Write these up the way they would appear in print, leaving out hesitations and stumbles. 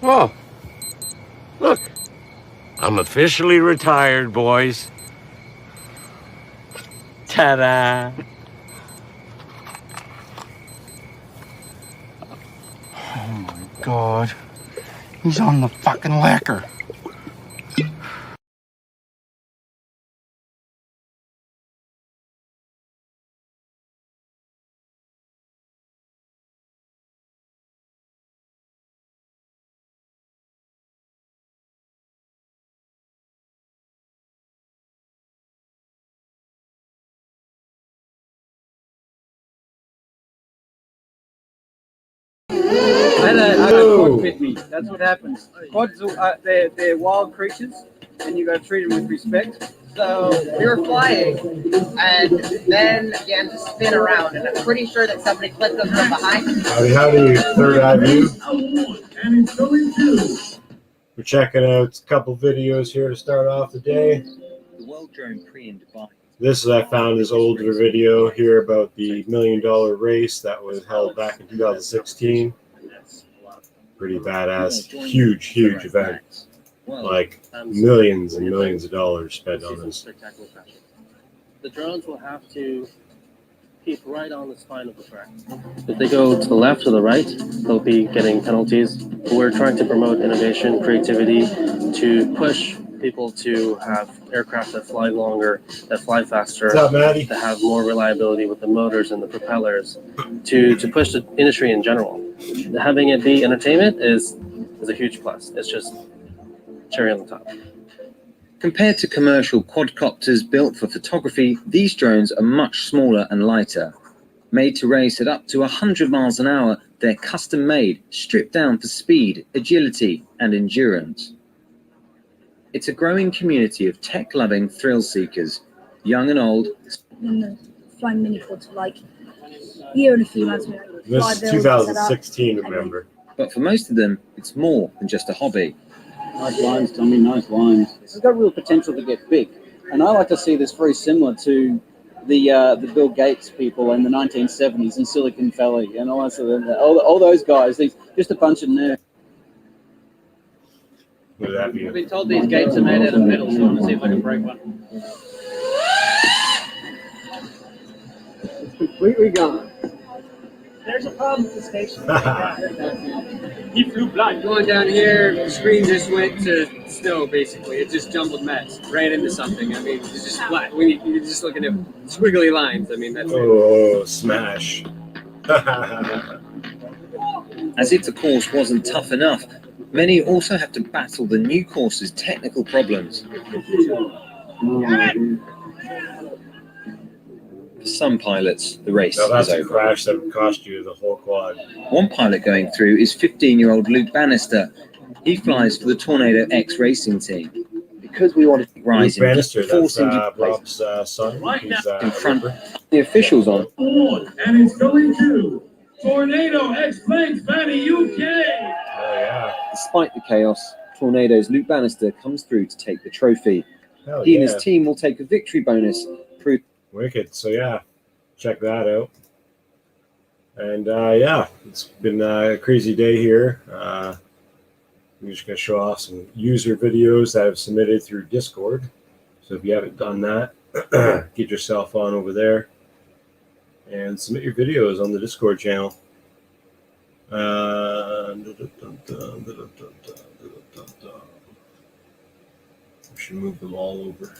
Oh, look. I'm officially retired, boys. Ta-da! Oh my God. He's on the fucking lacquer. I had a quad with me. That's what happens. Quads, they're wild creatures, and you got to treat them with respect. So we were flying, and then began to spin around, and I'm pretty sure that somebody clipped them from behind. Howdy, third eye view. We're checking out a couple videos here to start off the day. The World Drone Prix in Dubai. This I found this older video here about the $1 million race that was held back in 2016. Pretty badass, huge event. Like millions and millions of dollars spent on this. The drones will have to keep right on the spine of the track. If they go to the left or the right, they'll be getting penalties. We're trying to promote innovation, creativity, to push people to have aircraft that fly longer, that fly faster, What's up, Maddie? to have more reliability with the motors and the propellers, to push the industry in general. Having it be entertainment is a huge plus. It's just cherry on the top. Compared to commercial quadcopters built for photography, these drones are much smaller and lighter. Made to race at up to 100 miles an hour, they're custom-made, stripped down for speed, agility, and endurance. It's a growing community of tech-loving thrill-seekers, young and old. Flying mini quads for like a year and a few months. This is 2016, remember. But for most of them, it's more than just a hobby. Nice lines, Tommy, nice lines. It's got real potential to get big. And I like to see this very similar to the Bill Gates people in the 1970s in Silicon Valley and all that sort of, all those guys, just a bunch of nerds. Look at that view. I've been told these gates are made out of metal, so I want to see if I can break one. It's completely gone. There's a problem with the station. He flew blind. Going down here, the screen just went to snow, basically. It just jumbled mess. Ran into something. I mean, it's just flat. You're just looking at squiggly lines. I mean, that's Oh, smash. As if the course wasn't tough enough, many also have to battle the new course's technical problems. For some pilots, the race Now that's is a over. crash that would cost you the whole quad. One pilot going through is 15-year-old Luke Bannister. He flies for the Tornado X racing team. Because we wanted to rise Luke in Bannister, that's Rob's son. He's in front of the officials on. And it's going to Tornado X Planes Fanny UK. Oh, yeah. Despite the chaos, Tornado's Luke Bannister comes through to take the trophy. Hell He and yeah. his team will take a victory bonus. Wicked. So, yeah, check that out. And, yeah, it's been a crazy day here. I'm just going to show off some user videos that I've submitted through Discord. So if you haven't done that, get yourself on over there and submit your videos on the Discord channel. We should move them all over.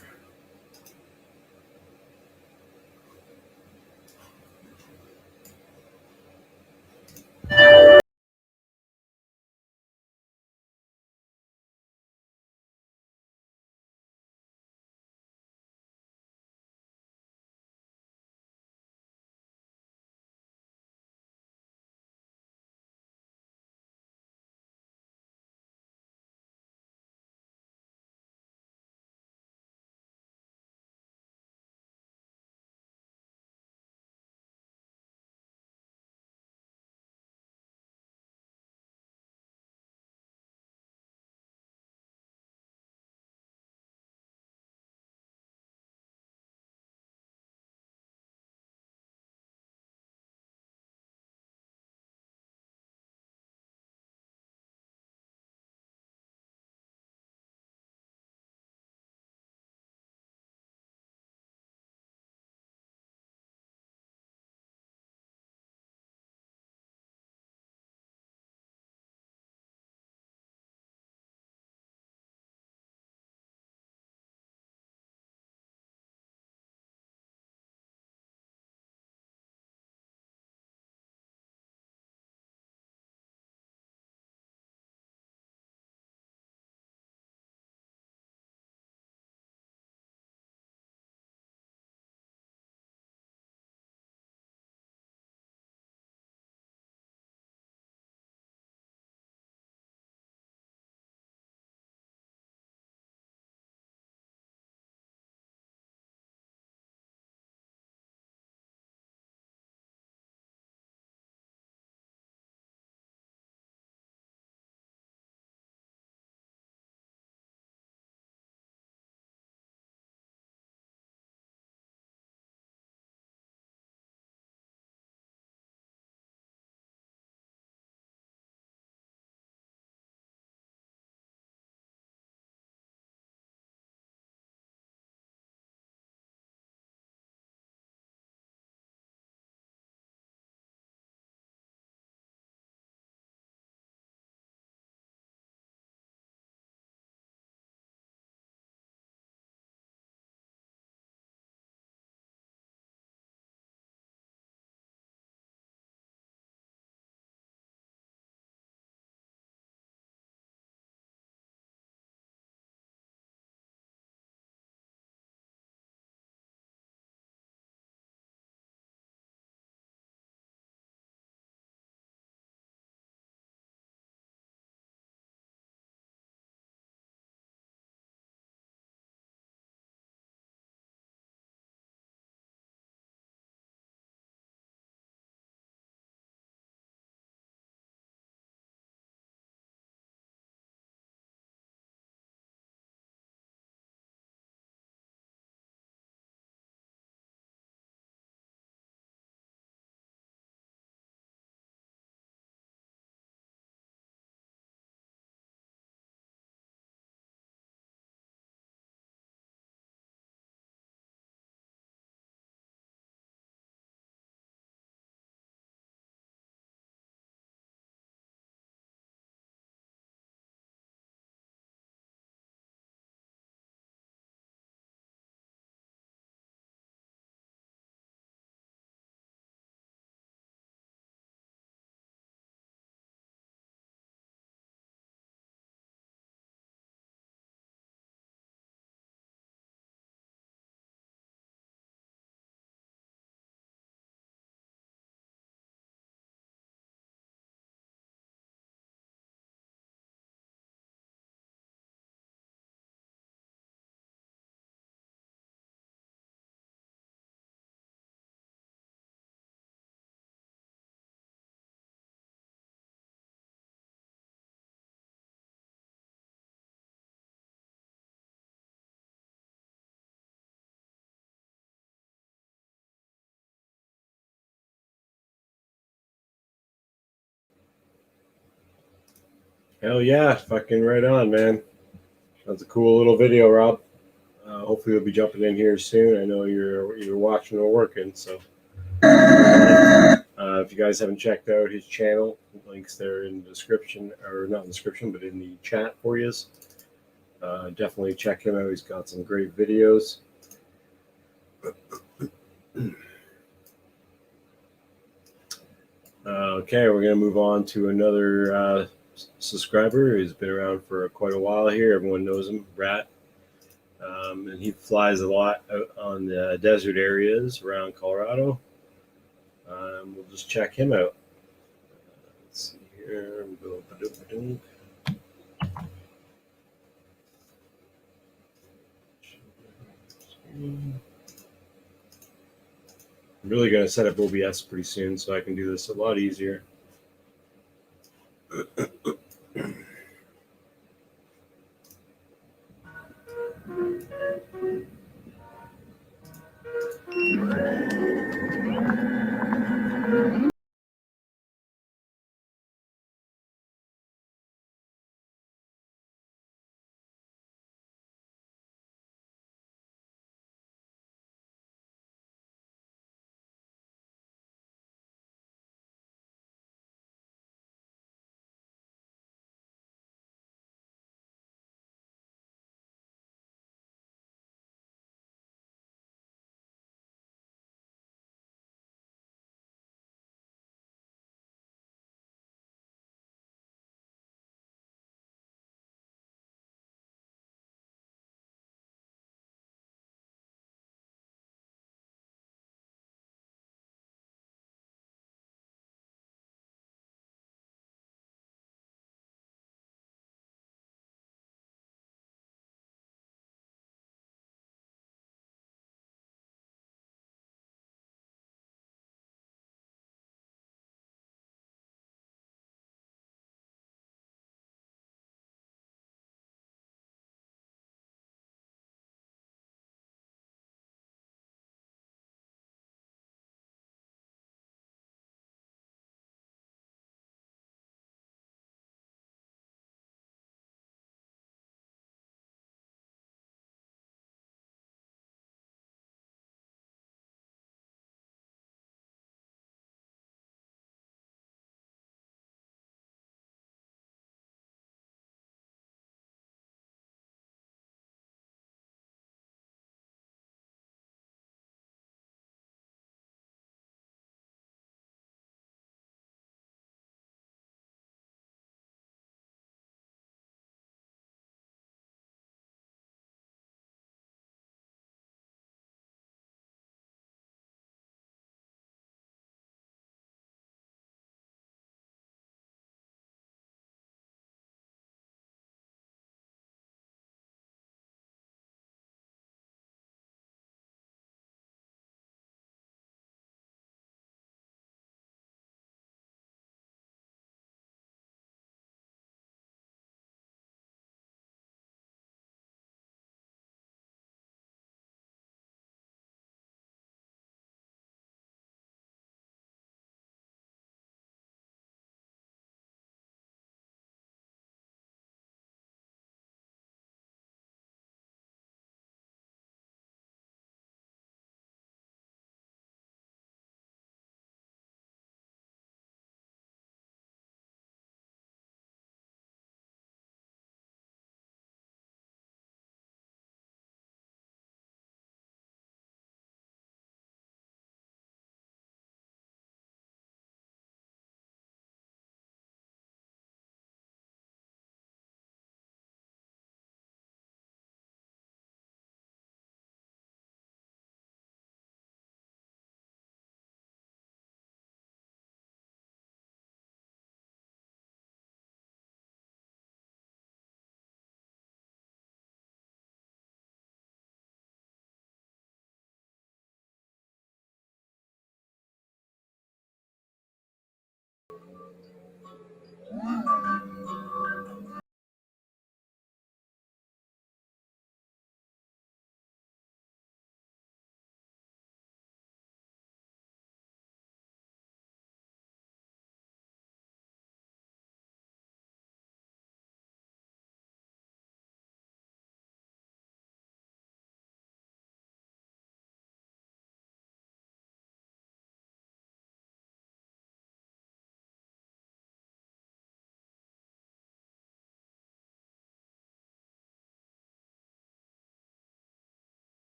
Hell yeah, fucking right on, man. That's a cool little video, Rob. Hopefully you'll be jumping in here soon. I know you're watching or working, so if you guys haven't checked out his channel, links there in the description, or not in the description, but in the chat for you. Definitely check him out. He's got some great videos. Okay, we're going to move on to another subscriber who's been around for quite a while here. Everyone knows him, Rat. And he flies a lot out on the desert areas around Colorado. We'll just check him out. Let's see here. I'm really going to set up OBS pretty soon so I can do this a lot easier.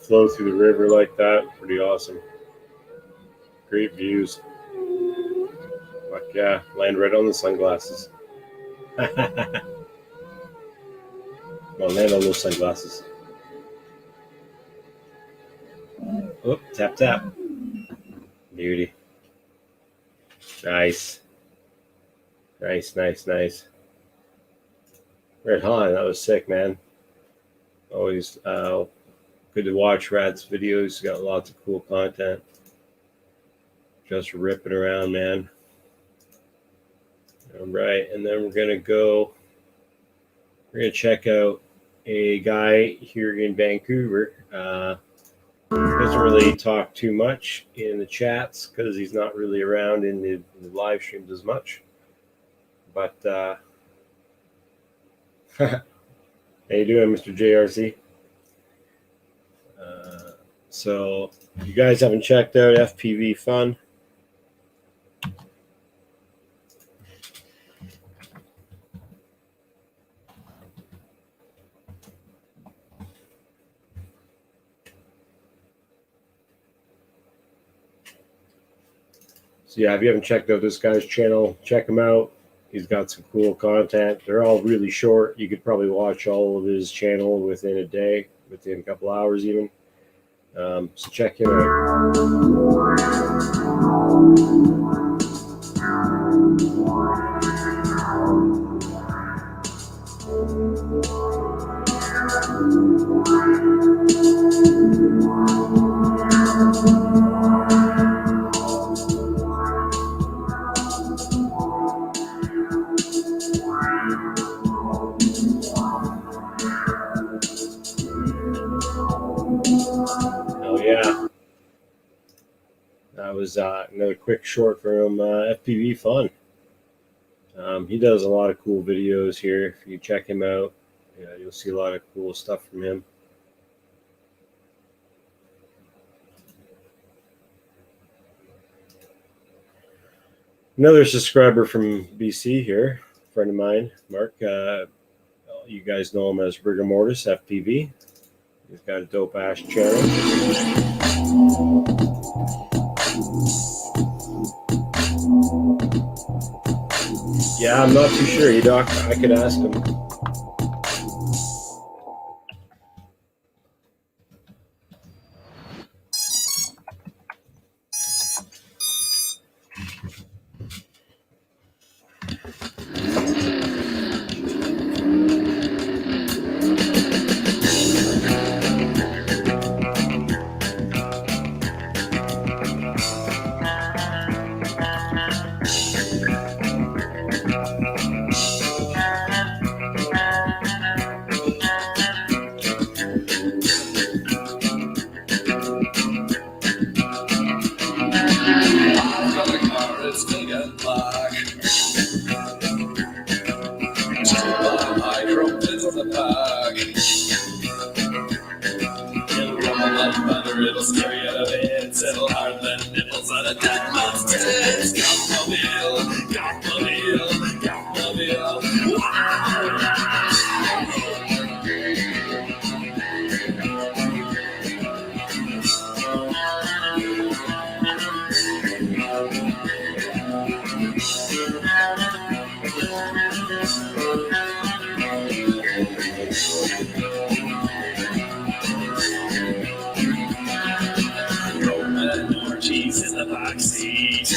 flow through the river like that. Pretty awesome. Great views. Fuck yeah, land right on the sunglasses. Come on, land on those sunglasses. Oh, tap, tap. Beauty. Nice. Nice, nice, nice. Red Han, that was sick, man. Always good to watch Rad's videos. He's got lots of cool content. Just ripping around, man. All right, and then we're gonna check out a guy here in Vancouver. Doesn't really talk too much in the chats because he's not really around in the live streams as much. But how you doing, Mr. JRC? So you guys haven't checked out FPV Fun? So yeah, if you haven't checked out this guy's channel, check him out. He's got some cool content. They're all really short. You could probably watch all of his channel within a day, within a couple hours even. So check him out. Yeah, that was another quick short from FPV Fun. He does a lot of cool videos here. If you check him out, yeah, you'll see a lot of cool stuff from him. Another subscriber from BC here, a friend of mine, Mark. You guys know him as Rigor Mortis FPV. He's got a dope ass channel. Yeah, I'm not too sure, Doc. I could ask him. It'll scare you out of it. Settle hard than nipples on a dead man's tits. Gatmobile, Gatmobile, Gatmobile. Cheese in the backseat.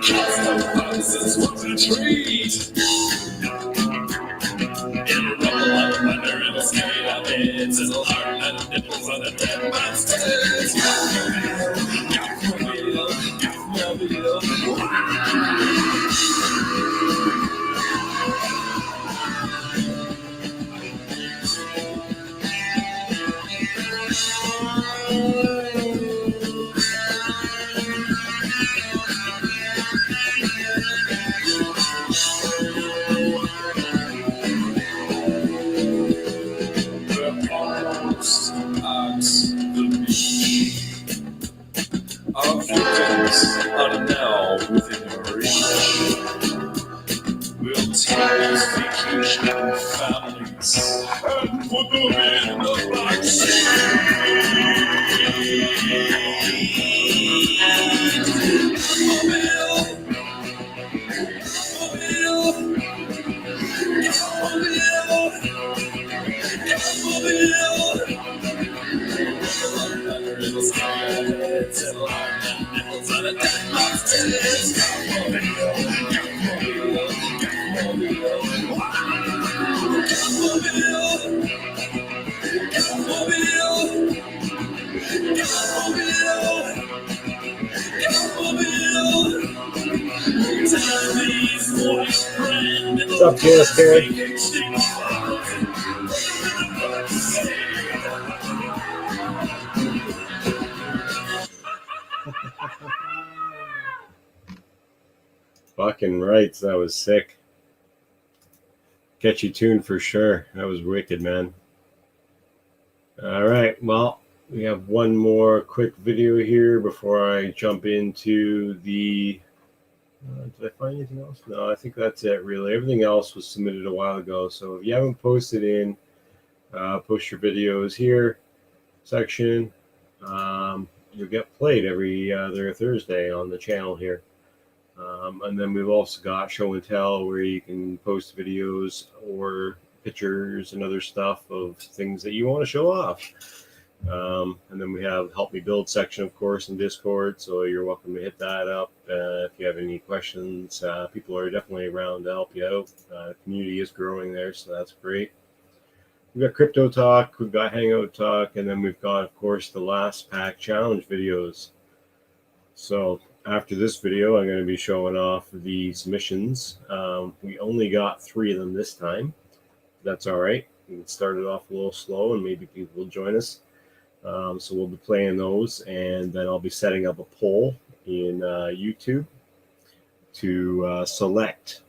Custom boxes, what a treat. It'll rumble on the thunder, it'll scare you to bits. It'll hard and nipples on a dead man's tits. Gatmobile, Gatmobile, our victims are now within your reach. We'll take these vacation families and put them in the back What's up, JSK? Fucking right, that was sick. Catchy tune for sure. That was wicked, man. All right, well, we have one more quick video here before I jump into the... did I find anything else? No, I think that's it, really. Everything else was submitted a while ago, so if you haven't posted in, post your videos here section. You'll get played every other Thursday on the channel here. And then we've also got show and tell, where you can post videos or pictures and other stuff of things that you want to show off. And then we have help me build section, of course, in Discord, so you're welcome to hit that up if you have any questions. People are definitely around to help you out. The community is growing there, so that's great. We've got crypto talk, we've got hangout talk, and then we've got, of course, the last pack challenge videos. So after this video, I'm going to be showing off the submissions. We only got 3 of them this time. That's all right. We started off a little slow, and maybe people will join us. So we'll be playing those, and then I'll be setting up a poll in YouTube to select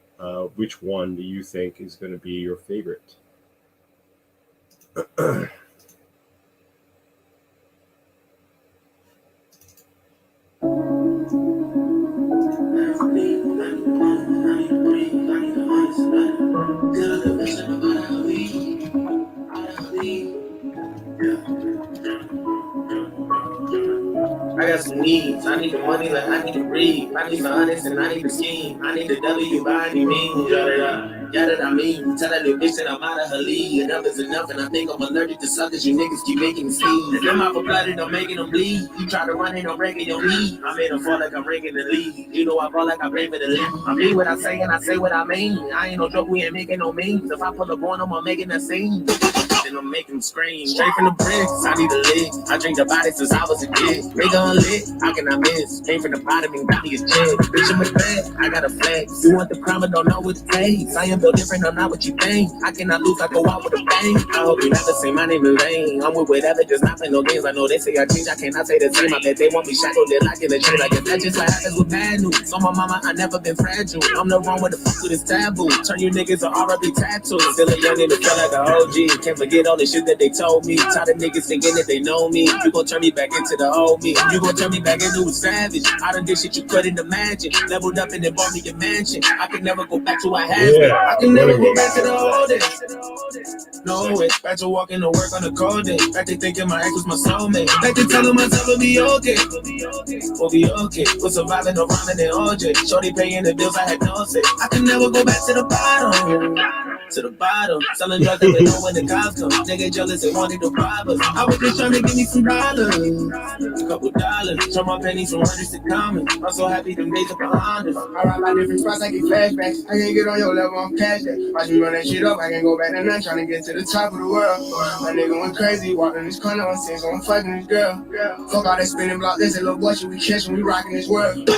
which one do you think is going to be your favorite. I got some needs. I need the money like I need to breathe. I need the honest and I need the scheme. I need the W by any means. Yada I mean. Tell that little bitch that I'm out of her league. Enough is enough, and I think I'm allergic to suckers. You niggas keep making me sneeze. Them out for blood and I'm making them bleed. You try to run and I'm breaking your knee. I made them fall like I'm breaking the lead. You know I fall like I'm breaking the lead. I mean what I say and I say what I mean. I ain't no joke, we ain't making no memes. If I pull up on them, I'm making a scene. Then I'm making them scream. Straight from the bricks, I need a lick. I drink the body since I was a kid. Nigga unlit, how can I miss? Came from the bottom and got me a check. Bitch, I'm a threat, I got a flex. You want the crime, but don't know what it takes. I am built different, I'm not what you think. I cannot lose, I go out with a bang. I hope you never say my name in vain. I'm with whatever, just not play no games. I know they say I change, I cannot say the same. I bet they want me shackled, they're locking the chain. I guess that's just what happens with bad news. On my mama, I never been fragile. I'm the wrong with the fuck with this taboo. Turn you niggas to R.I.P. tattoos. Still a young nigga, feel like an OG. Can't forget all the shit that they told me. Tired of niggas thinking that they know me. You gon' turn me back into the old me. You gon' turn me back into a savage. I done did shit you couldn't imagine. Leveled up and then bought me a mansion. I can never go back to what I had. Yeah. I can never go back to the old days. No way. Back to walking to work on a cold day. Back to thinking my ex was my soulmate. Back to telling myself it'll be okay. We'll be okay. We're surviving no rhyming and OJ. Shorty paying the bills, I had no say. I can never go back to the bottom. To the bottom, selling drugs that they know when the cops come. They get jealous, they wanted to rob us. I was just trying to give me some dollars, a couple dollars. Turn my pennies from hundreds to common. I'm so happy them days are behind us. I ride my different spots, I get flashbacks. I can't get on your level, I'm cash that. Watch me run that shit up, I can go back to none, trying to get to the top of the world. My nigga went crazy, walking this corner on six, so I'm fucking this girl. Fuck all that spinning block, they say, little boy, should we catch when we rocking this world?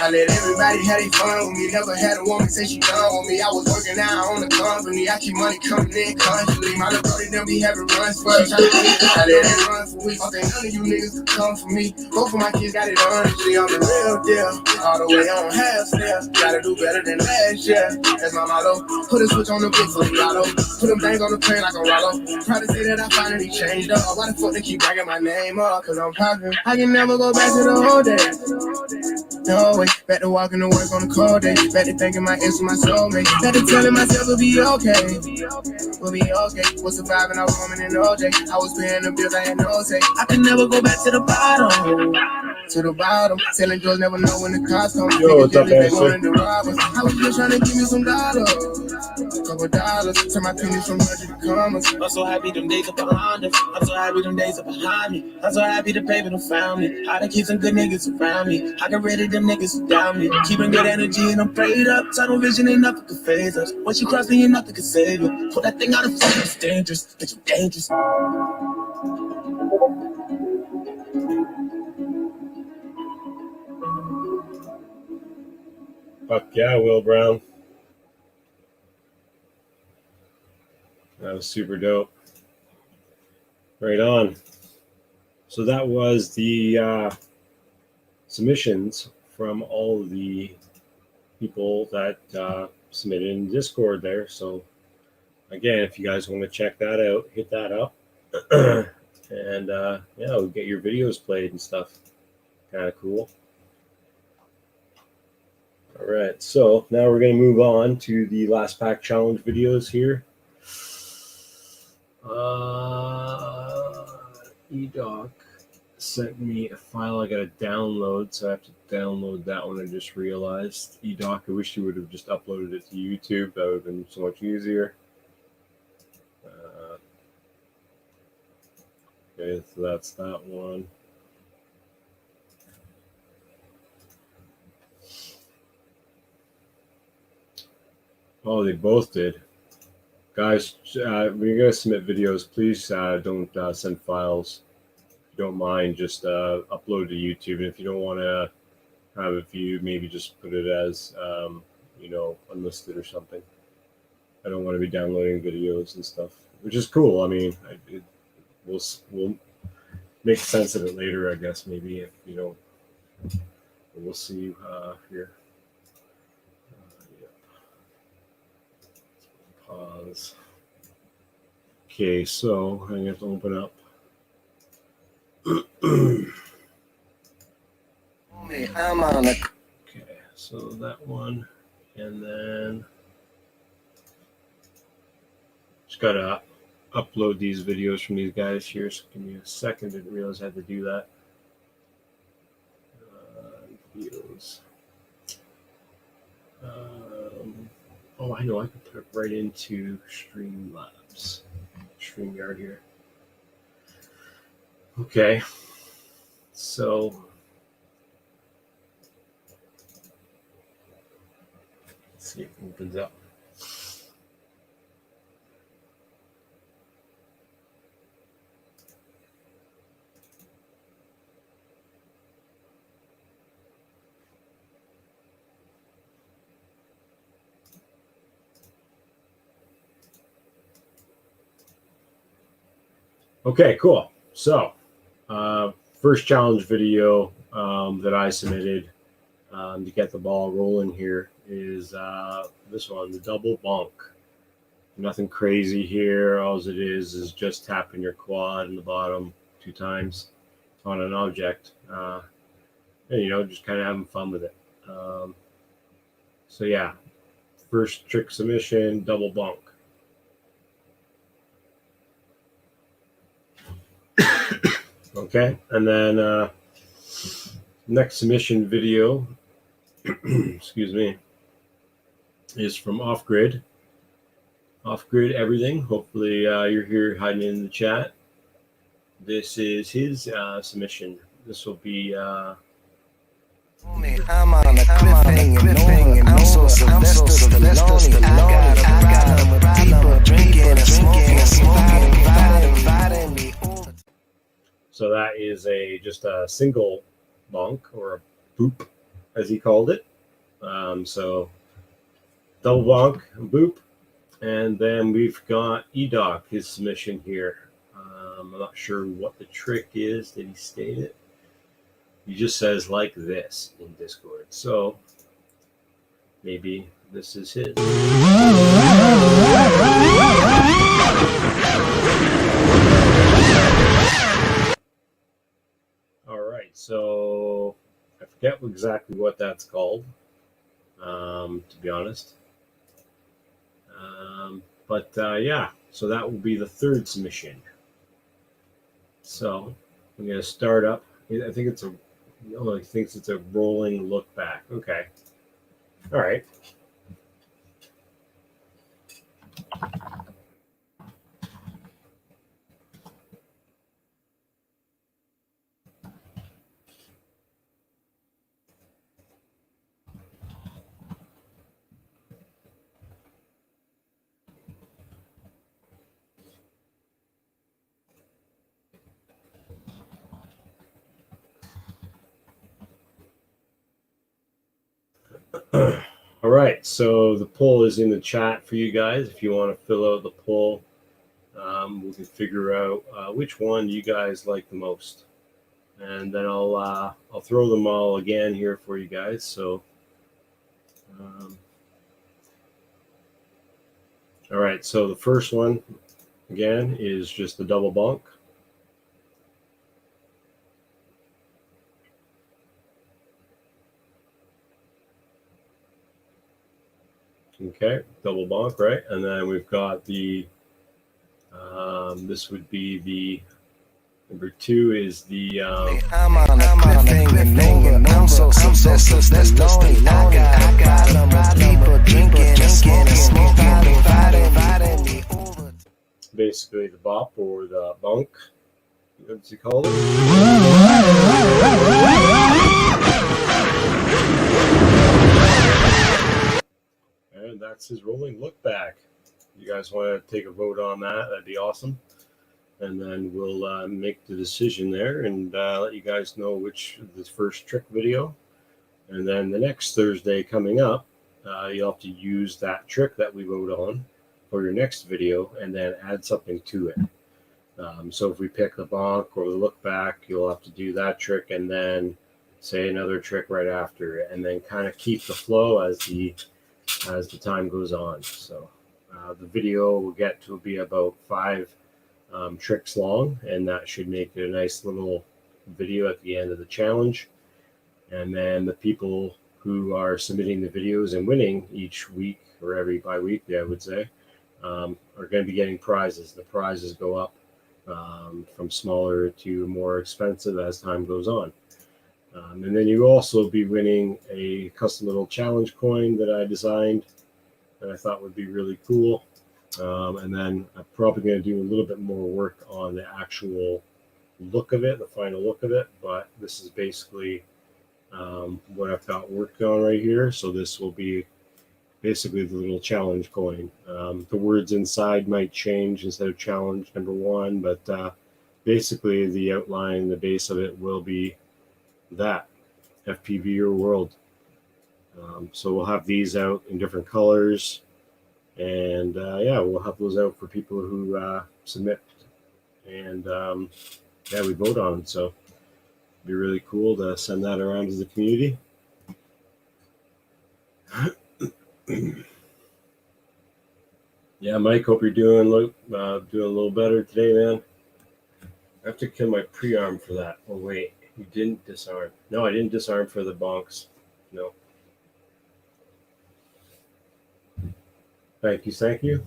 I let everybody have their fun with me. Never had a woman say she done with me. I was working out on the company. I keep money coming in constantly. My little brother them be having runs for me. I let it run for weeks. Okay, none of you niggas can come for me. Both of my kids got it honestly. I'm the real deal. All the way on half step. Gotta do better than last year. That's my motto. Put a switch on the big for the lotto. Put them things on the plane like a Rollo. Proud to say that I finally changed up. Why the fuck they keep bringing my name up? Cause I'm poppin'. I can never go back to the old days. No way. Back to walking to work on a cold day. Back to thinking my ex was my soulmate. Back to telling myself it'll be okay. We'll be okay. Was surviving, I was woman in OJ. I was paying the bills, I had no say. I can never go back to the bottom. To the bottom. Selling drugs, never know when the cops come. Yo, what's up, they wanted to rob us. I was just trying to give me some dollars. Couple couple dollars. Turn my pennies from hundred to commas. I'm so happy them days are behind us. I'm so happy them days are behind me. I'm so happy the paper done found me. I done keep some good niggas around me. I got rid of them niggas who down me. Keeping good energy and I'm prayed up. Tunnel vision ain't nothing can phase us. Once you cross me, ain't nothing can save you. Pull that thing out of front, it's dangerous. Bitch, you dangerous. Fuck yeah, Will Brown. That was super dope. Right on. So that was the submissions from all of the people that submitted in Discord there. So again, if you guys want to check that out, hit that up. And yeah, we'll get your videos played and stuff. Kind of cool. All right, so now we're going to move on to the last pack challenge videos here. eDoc sent me a file I got to download, so I have to download that one. I just realized. eDoc, I wish you would have just uploaded it to YouTube. That would have been so much easier. Okay, so that's that one. Oh, they both did. Guys, when you're going to submit videos, please don't send files. If you don't mind, just upload to YouTube. And if you don't want to have it viewed, maybe just put it as, unlisted or something. I don't want to be downloading videos and stuff, which is cool. I mean, we'll make sense of it later, I guess, maybe, if you know. We'll see here. Pause. Okay, so I'm going to have to open up. Okay, so that one, and then just got to upload these videos from these guys here. So give me a second. Didn't realize I had to do that. Videos. Oh, I know. I can put it right into Streamlabs, StreamYard here. Okay. So let's see if it opens up. Okay, cool. So, first challenge video that I submitted to get the ball rolling here is this one, the double bunk. Nothing crazy here. All it is just tapping your quad in the bottom 2 times on an object. And, just kind of having fun with it. So, yeah, first trick submission, double bunk. Okay, and then next submission video, excuse me, is from Off Grid. Off Grid Everything. Hopefully you're here hiding in the chat. This is his submission. This will be. I'm on a cliffhanger, I'm so Sylvester Stallone. I got him people drinking and smoking, inviting me. So that is just a single bonk, or a boop, as he called it. So double bonk, boop, and then we've got eDoc, his submission here. I'm not sure what the trick is. Did he state it? He just says like this in Discord. So maybe this is his. So I forget exactly what that's called, to be honest. Yeah, so that will be the third submission. So I'm going to start up. I think it's he thinks it's a rolling look back. Okay. All right. All right, so the poll is in the chat for you guys. If you want to fill out the poll, we can figure out which one you guys like the most, and then I'll throw them all again here for you guys. So, all right. So the first one again is just the double bunk. Okay, double bunk, right? And then we've got the, this would be the, number 2 is the, I'm on a cliffhanger, I'm so lonely. I got people drinking and smoking, inviting me over. basically the bop or the bunk, what's he called it? And that's his rolling look back. You guys want to take a vote on that? That'd be awesome. And then we'll make the decision there and let you guys know which the first trick video. And then the next Thursday coming up, you'll have to use that trick that we vote on for your next video and then add something to it. So if we pick the bonk or the look back, you'll have to do that trick and then say another trick right after it, and then kind of keep the flow as the time goes on. So the video will get to be about 5 tricks long, and that should make it a nice little video at the end of the challenge. And then the people who are submitting the videos and winning each week or every bi-weekly, I would say, are going to be getting prizes. The prizes go up from smaller to more expensive as time goes on. And then you also be winning a custom little challenge coin that I designed that I thought would be really cool. And then I'm probably going to do a little bit more work on the actual look of it, the final look of it. But this is basically what I've got worked on right here. So this will be basically the little challenge coin. The words inside might change instead of challenge number 1, but basically the outline, the base of it will be that FPV or world. So we'll have these out in different colors, and yeah, we'll have those out for people who submit, and yeah, we vote on them. So it'd be really cool to send that around to the community. Yeah, Mike, hope you're doing a little better today, man. I have to kill my pre-arm for that. Oh wait, you didn't disarm. No, I didn't disarm for the bonks. No. Thank you, thank you.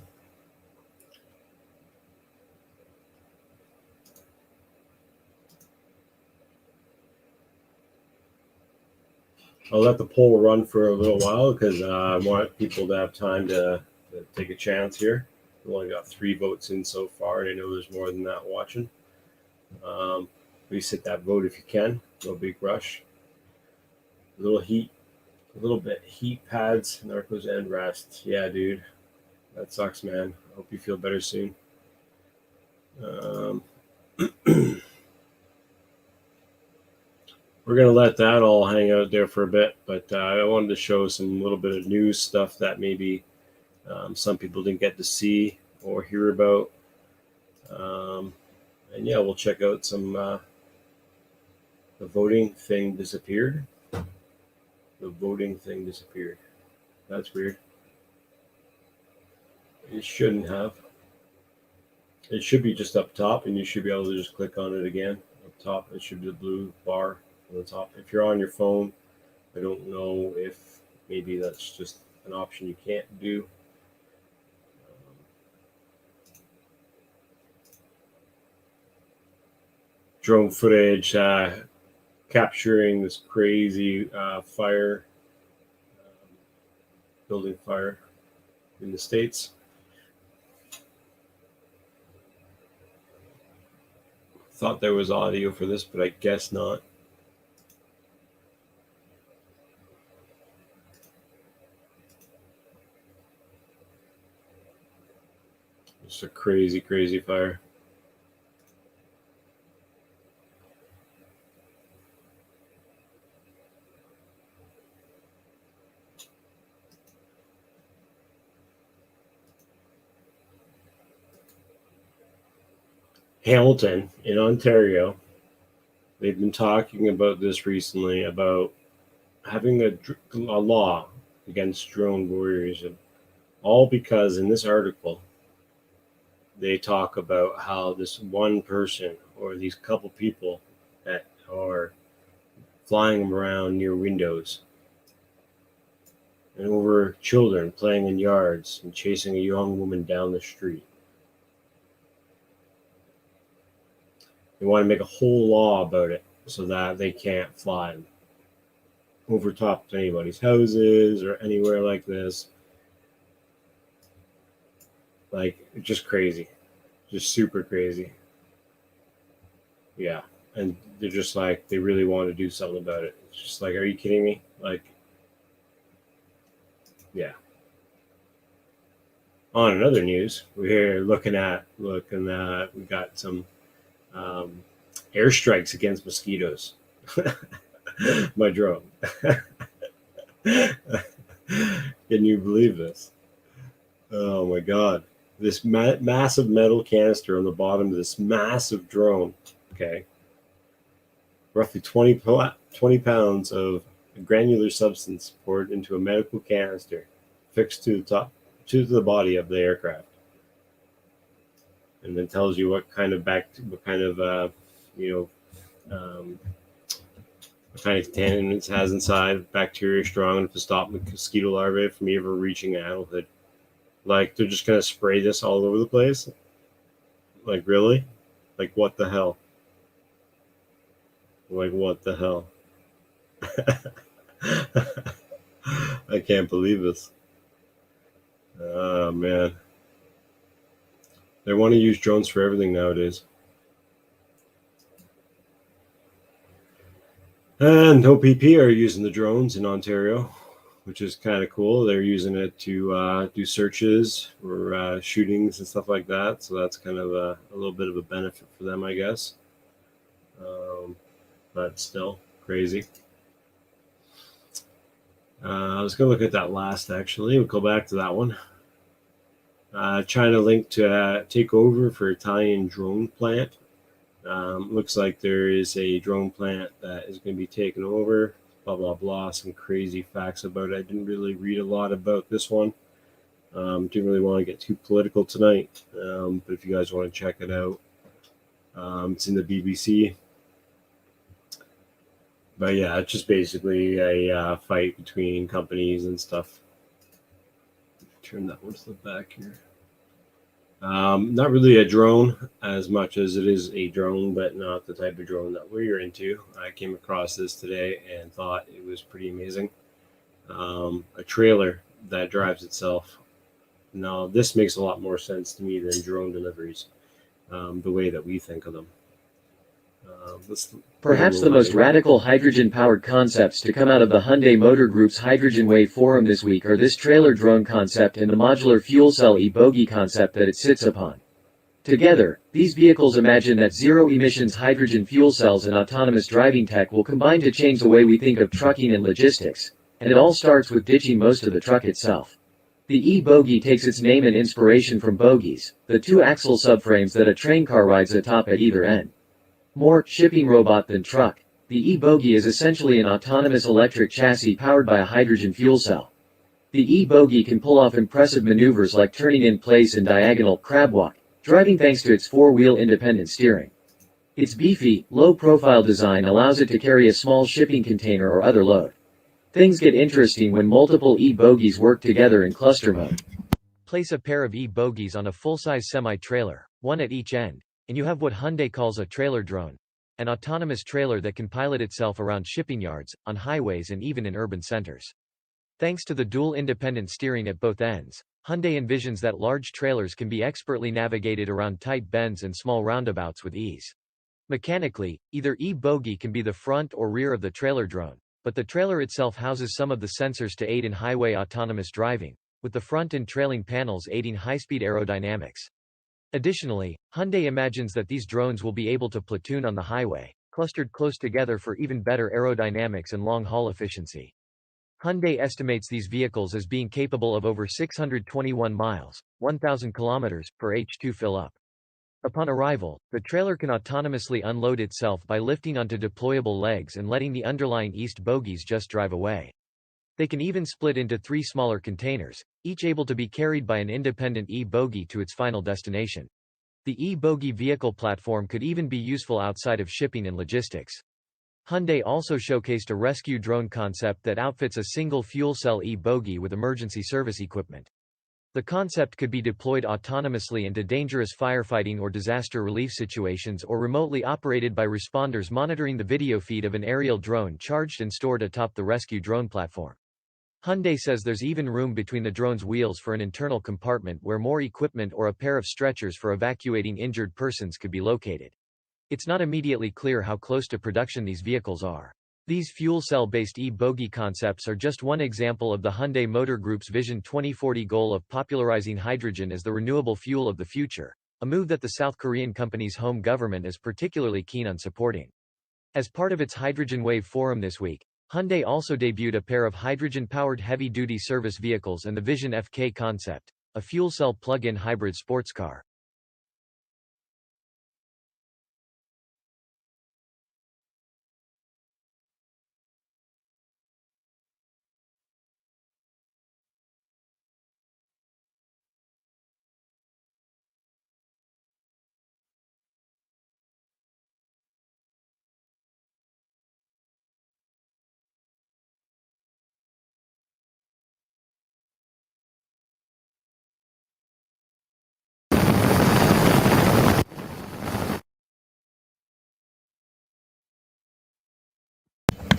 I'll let the poll run for a little while because I want people to have time to take a chance here. We've only got 3 votes in so far, and I know there's more than that watching. Please hit that vote if you can. No big rush. A little bit heat pads, narcos, and rest. Yeah, dude. That sucks, man. I hope you feel better soon. We're going to let that all hang out there for a bit, but I wanted to show some little bit of news stuff that maybe some people didn't get to see or hear about. And yeah, we'll check out some, the voting thing disappeared. The voting thing disappeared. That's weird. It shouldn't have. It should be just up top, and you should be able to just click on it again. Up top, it should be the blue bar on the top. If you're on your phone, I don't know if maybe that's just an option you can't do. Drone footage capturing this crazy fire, building fire in the States. Thought there was audio for this, but I guess not. It's a crazy, crazy fire. Hamilton in Ontario, they've been talking about this recently about having a law against drone warriors, all because in this article they talk about how this one person or these couple people that are flying around near windows and over children playing in yards and chasing a young woman down the street. They want to make a whole law about it so that they can't fly over top of anybody's houses or anywhere like this. Like, just crazy. Just super crazy. Yeah. And they're just like, they really want to do something about it. It's just like, are you kidding me? Like, yeah. On another news, we're looking at, we got some airstrikes against mosquitoes. My drone. Can you believe this? Oh my God. This massive metal canister on the bottom of this massive drone, okay? Roughly 20 pounds of granular substance poured into a medical canister fixed to the body of the aircraft. And then tells you what kind of contaminants it has inside. Bacteria strong enough to stop mosquito larvae from ever reaching adulthood. Like, they're just gonna spray this all over the place? Like, really? Like, what the hell? Like, what the hell? I can't believe this. Oh man. They want to use drones for everything nowadays. And OPP are using the drones in Ontario, which is kind of cool. They're using it to do searches or shootings and stuff like that. So that's kind of a little bit of a benefit for them, I guess. But still crazy. I was going to look at that last, actually. We'll go back to that one. China linked to take over for Italian drone plant. Looks like there is a drone plant that is going to be taken over. Blah, blah, blah. Some crazy facts about it. I didn't really read a lot about this one. Didn't really want to get too political tonight. But if you guys want to check it out, it's in the BBC. But yeah, it's just basically a fight between companies and stuff. Turn that one to the back here. Not really a drone as much as it is a drone, but not the type of drone that we're into. I came across this today and thought it was pretty amazing. A trailer that drives itself. Now, this makes a lot more sense to me than drone deliveries, the way that we think of them. Perhaps the most radical hydrogen-powered concepts to come out of the Hyundai Motor Group's Hydrogen Wave Forum this week are this trailer drone concept and the modular fuel cell e-bogie concept that it sits upon. Together, these vehicles imagine that zero-emissions hydrogen fuel cells and autonomous driving tech will combine to change the way we think of trucking and logistics, and it all starts with ditching most of the truck itself. The e-bogie takes its name and inspiration from bogies, the two-axle subframes that a train car rides atop at either end. More shipping robot than truck, the e-bogie is essentially an autonomous electric chassis powered by a hydrogen fuel cell. The e-bogie can pull off impressive maneuvers like turning in place and diagonal crab walk, driving thanks to its four-wheel independent steering. Its beefy, low-profile design allows it to carry a small shipping container or other load. Things get interesting when multiple e-bogies work together in cluster mode. Place a pair of e-bogies on a full-size semi-trailer, one at each end, and you have what Hyundai calls a trailer drone, an autonomous trailer that can pilot itself around shipping yards, on highways and even in urban centers. Thanks to the dual independent steering at both ends, Hyundai envisions that large trailers can be expertly navigated around tight bends and small roundabouts with ease. Mechanically, either e-bogie can be the front or rear of the trailer drone, but the trailer itself houses some of the sensors to aid in highway autonomous driving, with the front and trailing panels aiding high-speed aerodynamics. Additionally, Hyundai imagines that these drones will be able to platoon on the highway, clustered close together for even better aerodynamics and long-haul efficiency. Hyundai estimates these vehicles as being capable of over 621 miles, 1,000 kilometers, per H2 fill-up. Upon arrival, the trailer can autonomously unload itself by lifting onto deployable legs and letting the underlying east bogies just drive away. They can even split into 3 smaller containers, each able to be carried by an independent e-bogie to its final destination. The e-bogie vehicle platform could even be useful outside of shipping and logistics. Hyundai also showcased a rescue drone concept that outfits a single fuel cell e-bogie with emergency service equipment. The concept could be deployed autonomously into dangerous firefighting or disaster relief situations or remotely operated by responders monitoring the video feed of an aerial drone charged and stored atop the rescue drone platform. Hyundai says there's even room between the drone's wheels for an internal compartment where more equipment or a pair of stretchers for evacuating injured persons could be located. It's not immediately clear how close to production these vehicles are. These fuel cell-based e-bogie concepts are just one example of the Hyundai Motor Group's Vision 2040 goal of popularizing hydrogen as the renewable fuel of the future, a move that the South Korean company's home government is particularly keen on supporting. As part of its Hydrogen Wave Forum this week, Hyundai also debuted a pair of hydrogen-powered heavy-duty service vehicles and the Vision FK concept, a fuel cell plug-in hybrid sports car.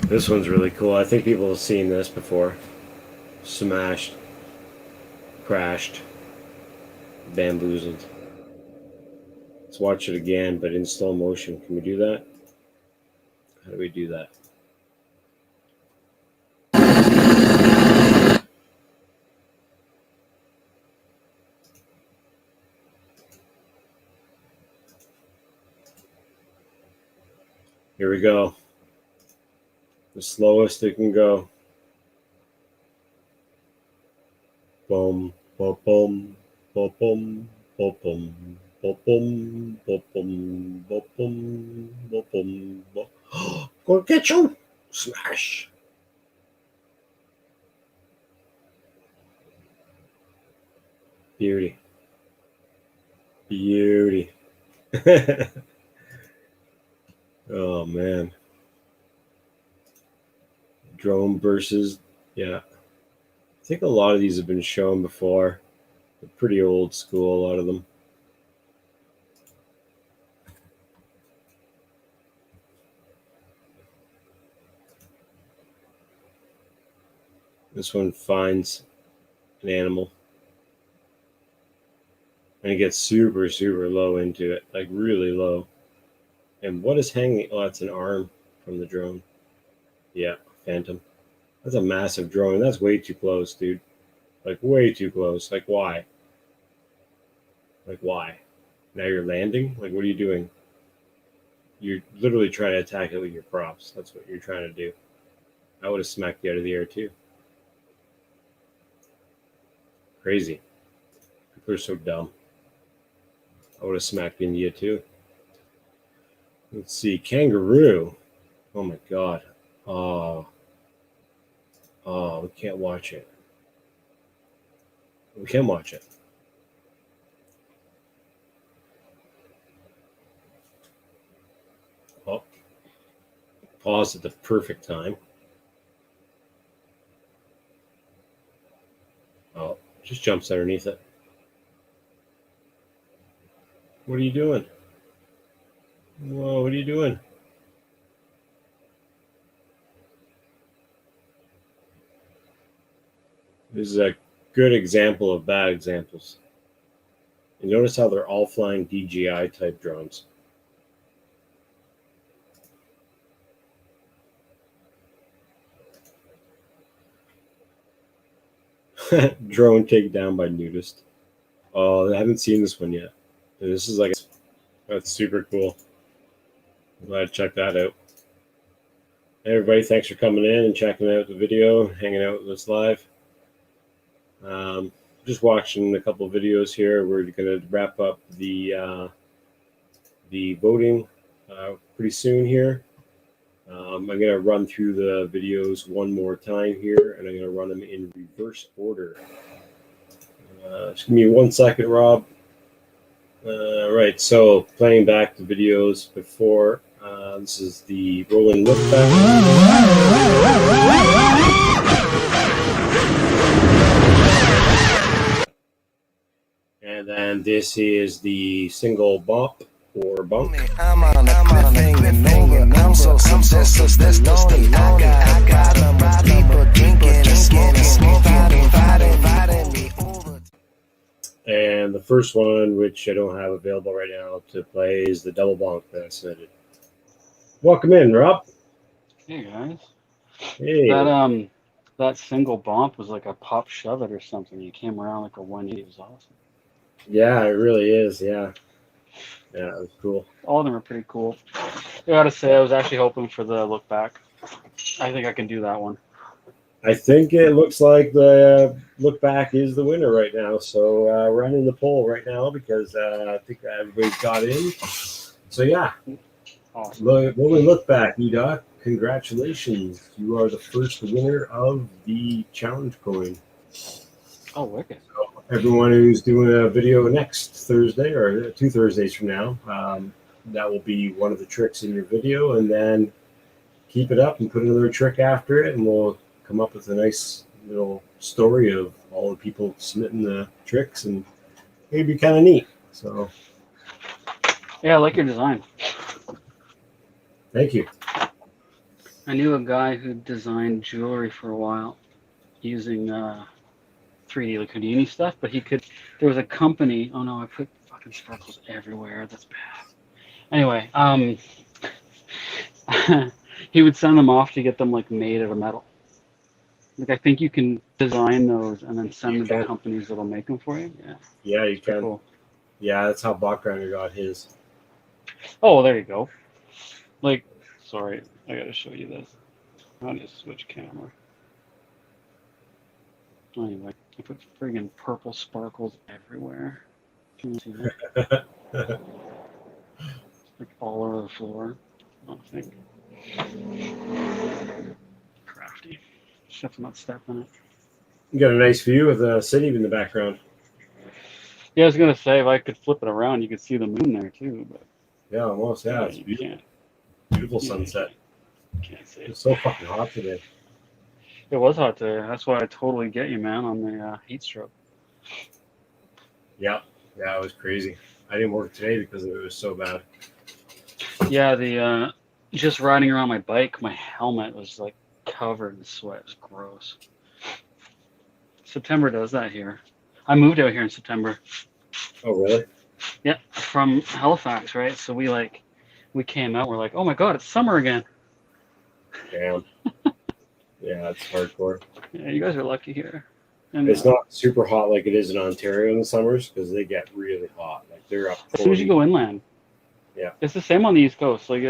This one's really cool. I think people have seen this before. Smashed, crashed, bamboozled. Let's watch it again, but in slow motion. Can we do that? How do we do that? Here we go. The slowest it can go. Boom, boom, boom, boom, boom, boom, boom, boom, boom, boom, boom, boom, boom. Go get you! Smash! Beauty. Beauty. Oh man. Drone versus, yeah. I think a lot of these have been shown before. They're pretty old school, a lot of them. This one finds an animal. And it gets super, super low into it, like really low. And what is hanging? Oh, that's an arm from the drone. Yeah, Phantom. That's a massive drone. That's way too close, dude. Like, way too close. Like, why? Like, why? Now you're landing? Like, what are you doing? You're literally trying to attack it with your props. That's what you're trying to do. I would have smacked you out of the air, too. Crazy. People are so dumb. I would have smacked India, too. Let's see. Kangaroo. Oh, my God. Oh, we can't watch it. We can watch it. Oh, pause at the perfect time. Oh, just jumps underneath it. What are you doing? Whoa, what are you doing? This is a good example of bad examples. And notice how they're all flying DJI type drones. Drone takedown by nudist. Oh, I haven't seen this one yet. This is like, that's super cool. I'm glad to check that out. Hey everybody, thanks for coming in and checking out the video, hanging out with us live. Just watching a couple of videos here. We're going to wrap up the the voting pretty soon here. I'm going to run through the videos one more time here, and I'm going to run them in reverse order. Just give me 1 second, Rob. Right, so playing back the videos before, this is the rolling look back. And then this is the single bump or bump. I'm on a cliffhanger, I'm so lonely. I got people drinking and inviting me over. And the first one, which I don't have available right now to play, is the double bonk that I submitted. Welcome in, Rob. Hey guys. Hey. That single bump was like a pop shove it or something. You came around like a 180. It was awesome. Yeah, it really is. Yeah. Yeah, it was cool. All of them are pretty cool. I gotta say, I was actually hoping for the look back. I think I can do that one. I think it looks like the look back is the winner right now. So we're running the poll right now because I think everybody's got in. So yeah. Awesome. When we look back, EDOC, congratulations. You are the first winner of the challenge coin. Oh, wicked. So everyone who's doing a video next Thursday or 2 Thursdays from now, that will be one of the tricks in your video. And then keep it up and put another trick after it, and we'll come up with a nice little story of all the people submitting the tricks, and it'd be kind of neat. So yeah, I like your design. Thank you. I knew a guy who designed jewelry for a while using 3D like Houdini stuff, but there was a company. Oh no, I put fucking sparkles everywhere. That's bad. Anyway, he would send them off to get them like made out of metal. Like I think you can design those and then send them to companies that'll make them for you. Yeah. Yeah, you can. Cool. Yeah, that's how Bachgrinder got his. Oh, well, there you go. Like, sorry, I gotta show you this. I need to switch camera. Anyway, I put friggin' purple sparkles everywhere. Can you see that? Like all over the floor. I think. Crafty. Just not stepping it. You got a nice view of the city in the background. Yeah, I was gonna say if I could flip it around, you could see the moon there too. But yeah, almost. Yeah, it's beautiful. Beautiful sunset. Can't see it. It's so fucking hot today. It was hot today. That's why I totally get you, man, on the heat stroke. Yeah, it was crazy. I didn't work today because it was so bad. Yeah, the just riding around my bike, my helmet was like covered in sweat. It was gross. September does that here. I moved out here in September. Oh, really? Yeah, from Halifax, right? So we came out. We're like, oh my god, it's summer again. Damn. Yeah, it's hardcore. Yeah, you guys are lucky here. And it's not super hot like it is in Ontario in the summers because they get really hot. Like they're up 40. As soon as you go inland. Yeah. It's the same on the East Coast. Like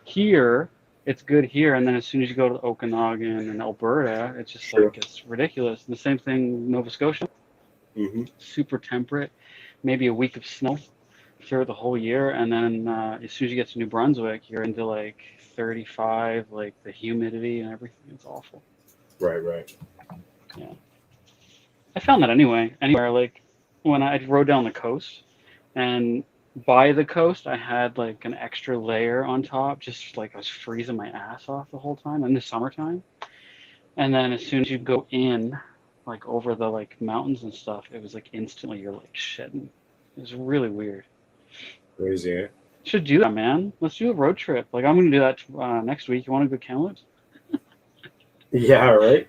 here, it's good here, and then as soon as you go to Okanagan and Alberta, it's just like it's ridiculous. And the same thing, Nova Scotia. Mm-hmm. Super temperate, maybe a week of snow throughout the whole year, and then as soon as you get to New Brunswick, you're into like 35, like the humidity and everything. It's awful. Right. Yeah. I found that anywhere like when I rode down the coast, and by the coast I had like an extra layer on top, just like I was freezing my ass off the whole time in the summertime. And then as soon as you go in, like over the like mountains and stuff, it was like instantly you're like shedding. It was really weird. Crazy, eh? Should do that, man. Let's do a road trip. Like I'm gonna do that next week. You want to go Kamloops? Yeah, right.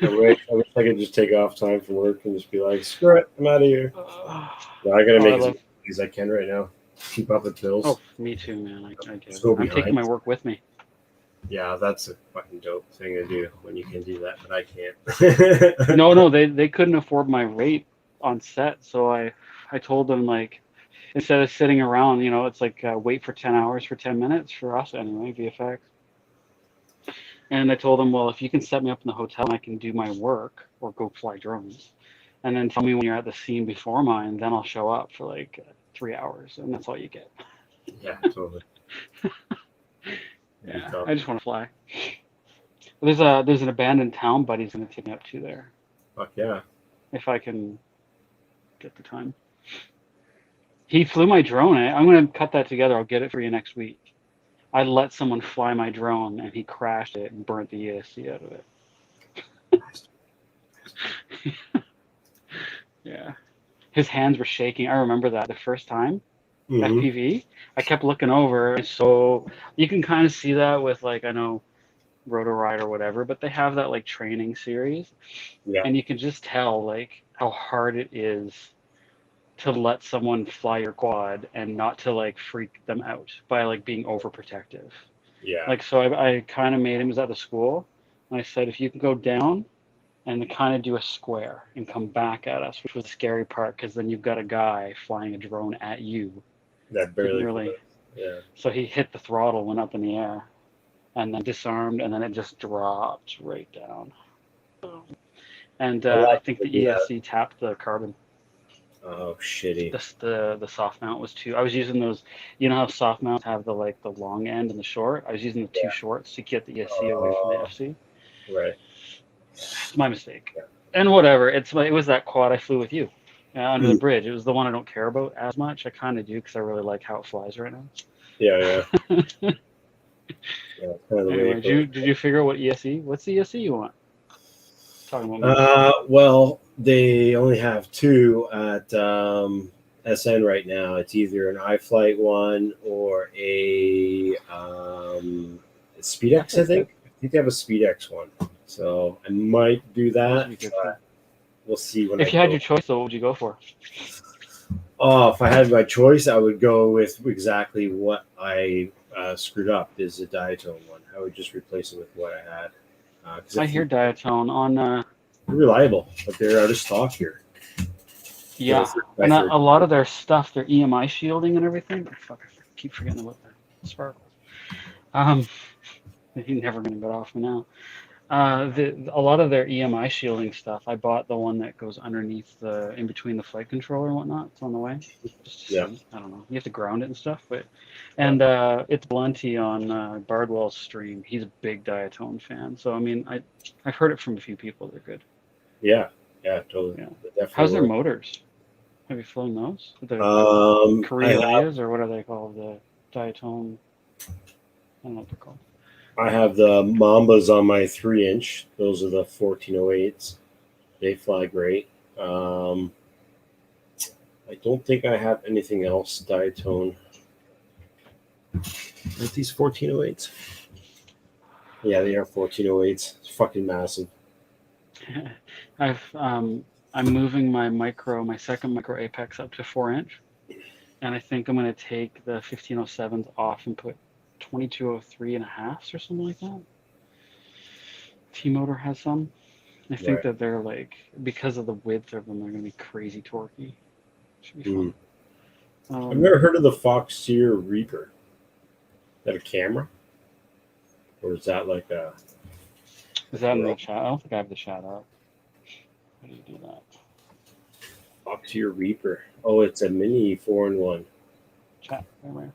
I wish I could just take off time from work and just be like, screw it, I'm out of here. I gotta make as many as I can right now. Keep up with bills. Oh, me too, man. I get it. So I'm taking my work with me. Yeah, that's a fucking dope thing to do when you can do that, but I can't. No, they couldn't afford my rate on set, so I told them like instead of sitting around, it's like wait for 10 hours for 10 minutes for us anyway, VFX. And I told them, well, if you can set me up in the hotel and I can do my work or go fly drones, and then tell me when you're at the scene before mine, then I'll show up for like 3 hours, and that's all you get. Yeah, totally. Yeah, I just want to fly. There's an abandoned town buddy's gonna take me up to there Fuck yeah. if I can get the time. He flew my drone. I'm gonna cut that together. I'll get it for you next week. I let someone fly my drone, and he crashed it and burnt the ESC out of it. Yeah, his hands were shaking. I remember that the first time. Mhm. FPV. I kept looking over, so you can kind of see that with like I know Rotor Ride or whatever, but they have that like training series, Yeah. and you can just tell like how hard it is to let someone fly your quad and not to like freak them out by like being overprotective. Yeah. Like so, I kind of made him. He was at the school, and I said if you can go down and kind of do a square and come back at us, which was the scary part because then you've got a guy flying a drone at you. That barely. Really. Yeah. So he hit the throttle, went up in the air, and then disarmed, and then it just dropped right down. And I think the ESC tapped the carbon. Oh, shitty. The soft mount was too. I was using those. You know how soft mounts have the like the long end and the short. I was using the two shorts to get the ESC away from the FC. Right. It's my mistake. Yeah. And whatever. It was that quad I flew with you under the bridge. It was the one I don't care about as much. I kind of do because I really like how it flies right now. Yeah. Yeah. Anyway, did you figure out what ESC? What's the ESC you want? Talking about. Well, they only have two at SN right now. It's either an iFlight one or a SpeedX. I think they have a SpeedX one. So I might do that. We'll see when. If you had your choice, though, what would you go for? Oh, if I had my choice, I would go with exactly what I screwed up. Is a Diatone one. I would just replace it with what I had. I hear Diatone on. Reliable, but they're out of stock here. Yeah, and a lot of their stuff, their EMI shielding and everything. Fuck, I keep forgetting about the sparkles. He's never gonna get off me now. A lot of their EMI shielding stuff. I bought the one that goes underneath in between the flight controller and whatnot. It's on the way. Just I don't know. You have to ground it and stuff, and it's Blunty on Bardwell's stream. He's a big Diatone fan, so I mean, I've heard it from a few people. They're good. Yeah, totally. Yeah. How's their motors? Have you flown those? The Koreas or what are they called? The Diatone. I don't know what they're called. I have the Mambas on my 3-inch. Those are the 1408s. They fly great. I don't think I have anything else Diatone. Aren't these 1408s? Yeah, they are 1408s. It's fucking massive. I'm moving my second micro Apex up to 4-inch, and I think I'm going to take the 1507s off and put 2203.5s or something like that. T-Motor has some. I think that they're like, because of the width of them, they're going to be crazy torquey. Should be fun. I've never heard of the Foxeer Reaper. Is that a camera? Or is that like a... Is that in the chat? I don't think I have the chat up. How do you do that? Foxeer Reaper. Oh, it's a mini 4-in-1. Chat, right?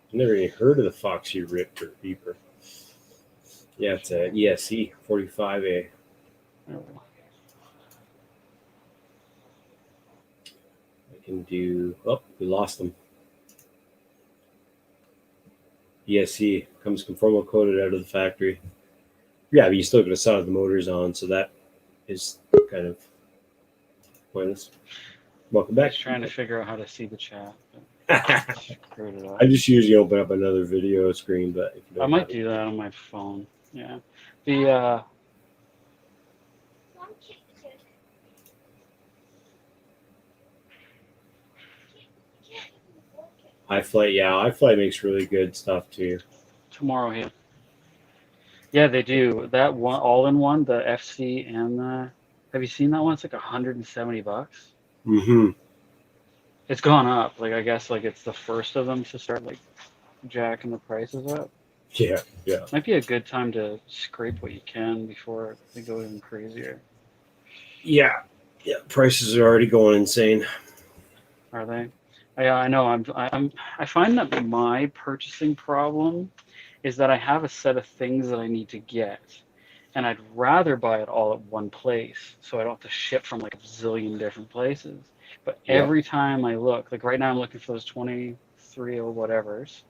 I've never even heard of the Foxeer Reaper. Yeah, it's a ESC 45A. I can do... Oh, we lost them. ESC comes conformal coated out of the factory. Yeah, but you still got to solder the motors on, so that is kind of pointless. Welcome back. I was trying to figure out how to see the chat. I just usually open up another video screen, but if you don't I might do that on my phone. Yeah. The iFlight, iFlight makes really good stuff too. Tomorrow here. Yeah, they do. That one all-in-one, the FC and the... Have you seen that one? It's like $170. Mm-hmm. It's gone up. Like, I guess like it's the first of them to start like jacking the prices up. Yeah. Might be a good time to scrape what you can before they go even crazier. Yeah. Prices are already going insane. Are they? I know. I find that my purchasing problem is that I have a set of things that I need to get, and I'd rather buy it all at one place, so I don't have to ship from like a zillion different places. But Yeah. every time I look, like right now, I'm looking for those 23 or whatevers.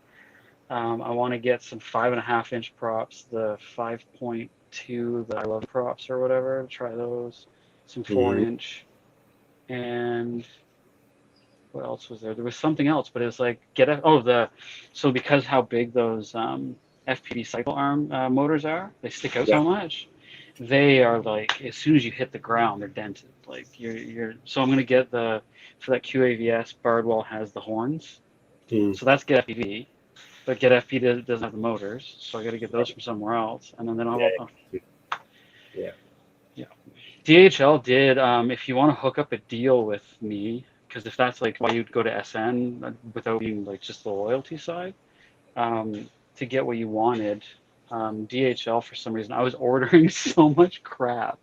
I want to get some 5.5 inch props, the 5.2, the I love props or whatever. Try those. Some 4 inch, and what else was there? There was something else, but it was like so because how big those FPV cycle arm motors are, they stick out Yeah. so much. They are like as soon as you hit the ground, they're dented. Like you're. So I'm gonna get for that QAVS. Bardwell has the horns, so that's Get FPV, but Get FPV doesn't have the motors, so I got to get those from somewhere else, and then they don't have. Yeah. Yeah. DHL did. If you want to hook up a deal with me, because if that's like why you'd go to SN without being like just the loyalty side, to get what you wanted, DHL for some reason I was ordering so much crap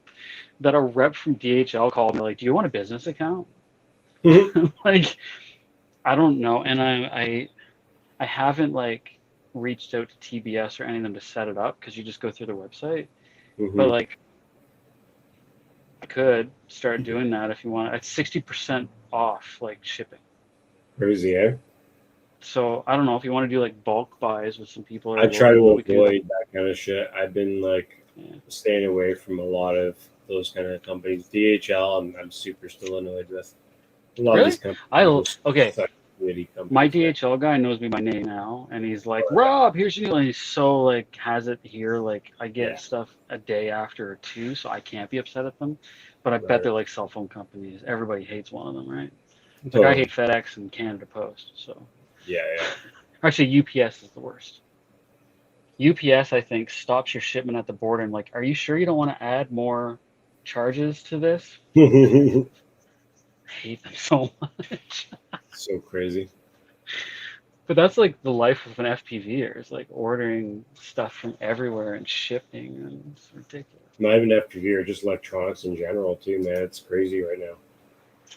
that a rep from DHL called me like, "Do you want a business account?" Like, I don't know, and I haven't like reached out to TBS or any of them to set it up because you just go through the website, but like. I could start doing that if you want. It's 60% off, like shipping. Crazy, eh? So I don't know if you want to do like bulk buys with some people. I try to avoid that kind of shit. I've been like staying away from a lot of those kind of companies. DHL, I'm super still annoyed with. A lot of these companies. My DHL guy knows me by name now, and he's like, "Rob, here's your deal." And he's so like has it here. Like I get stuff a day after or two, so I can't be upset at them. But I bet they're like cell phone companies. Everybody hates one of them, right? Like I hate FedEx and Canada Post. So yeah. Actually, UPS is the worst. UPS, I think, stops your shipment at the border and like, are you sure you don't want to add more charges to this? I hate them so much. So crazy. But that's like the life of an FPVer. It's like ordering stuff from everywhere and shipping, and it's ridiculous. Not even FPV, just electronics in general too, man. It's crazy right now.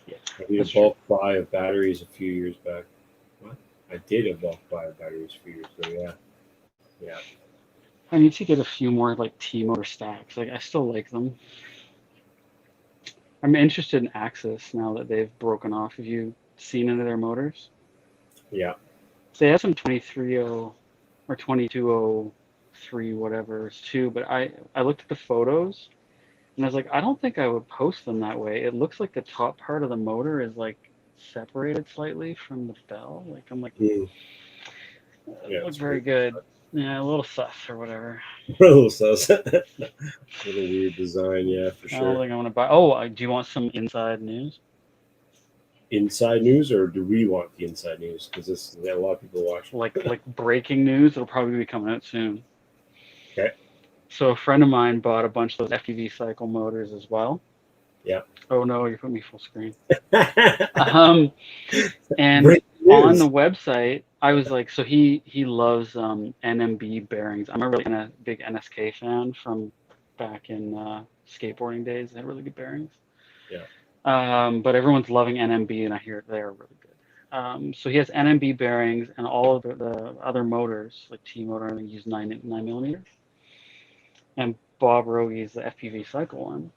Yeah, I did a bulk buy of batteries a few years back. What? I did a bulk buy of batteries a few years ago. Yeah. I need to get a few more like T-motor stacks. Like I still like them. I'm interested in Axis now that they've broken off. Have you seen any of their motors? Yeah. So they have some 23.0 or 22.03 whatever too, but I looked at the photos and I was like, I don't think I would post them that way. It looks like the top part of the motor is like separated slightly from the bell. Like I'm like, it looks very good. Yeah, a little sus or whatever. A little sus. Little weird design, yeah, for sure. I don't think I'm gonna buy. Oh, do you want some inside news? Inside news, or do we want the inside news? Because this a lot of people watch. Like breaking news. It'll probably be coming out soon. Okay. So a friend of mine bought a bunch of those FPV cycle motors as well. Yeah. Oh no, you put me full screen. And on the website, I was like, so he loves NMB bearings. I'm a really big NSK fan from back in skateboarding days. They had really good bearings. Yeah. But everyone's loving NMB, and I hear they are really good. So he has NMB bearings, and all of the other motors, like T-motor, and use 9mm. And Bob Rogi's the FPV cycle one.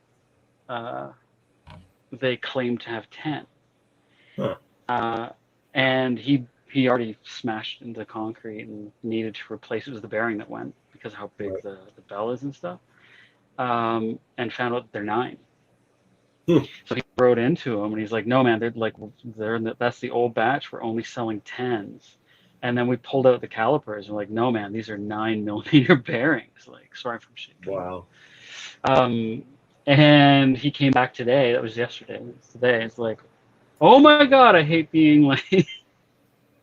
They claim to have 10. Huh. And he already smashed into concrete and needed to replace it with the bearing that went because of how big the bell is and stuff. And found out they're 9. So he wrote into him and he's like, no man, that's the old batch. We're only selling 10s. And then we pulled out the calipers and we're like, no man, these are 9mm bearings. Like, sorry for shit. Wow. And he came back today. That was yesterday. Today it's like, oh my god, I hate being late.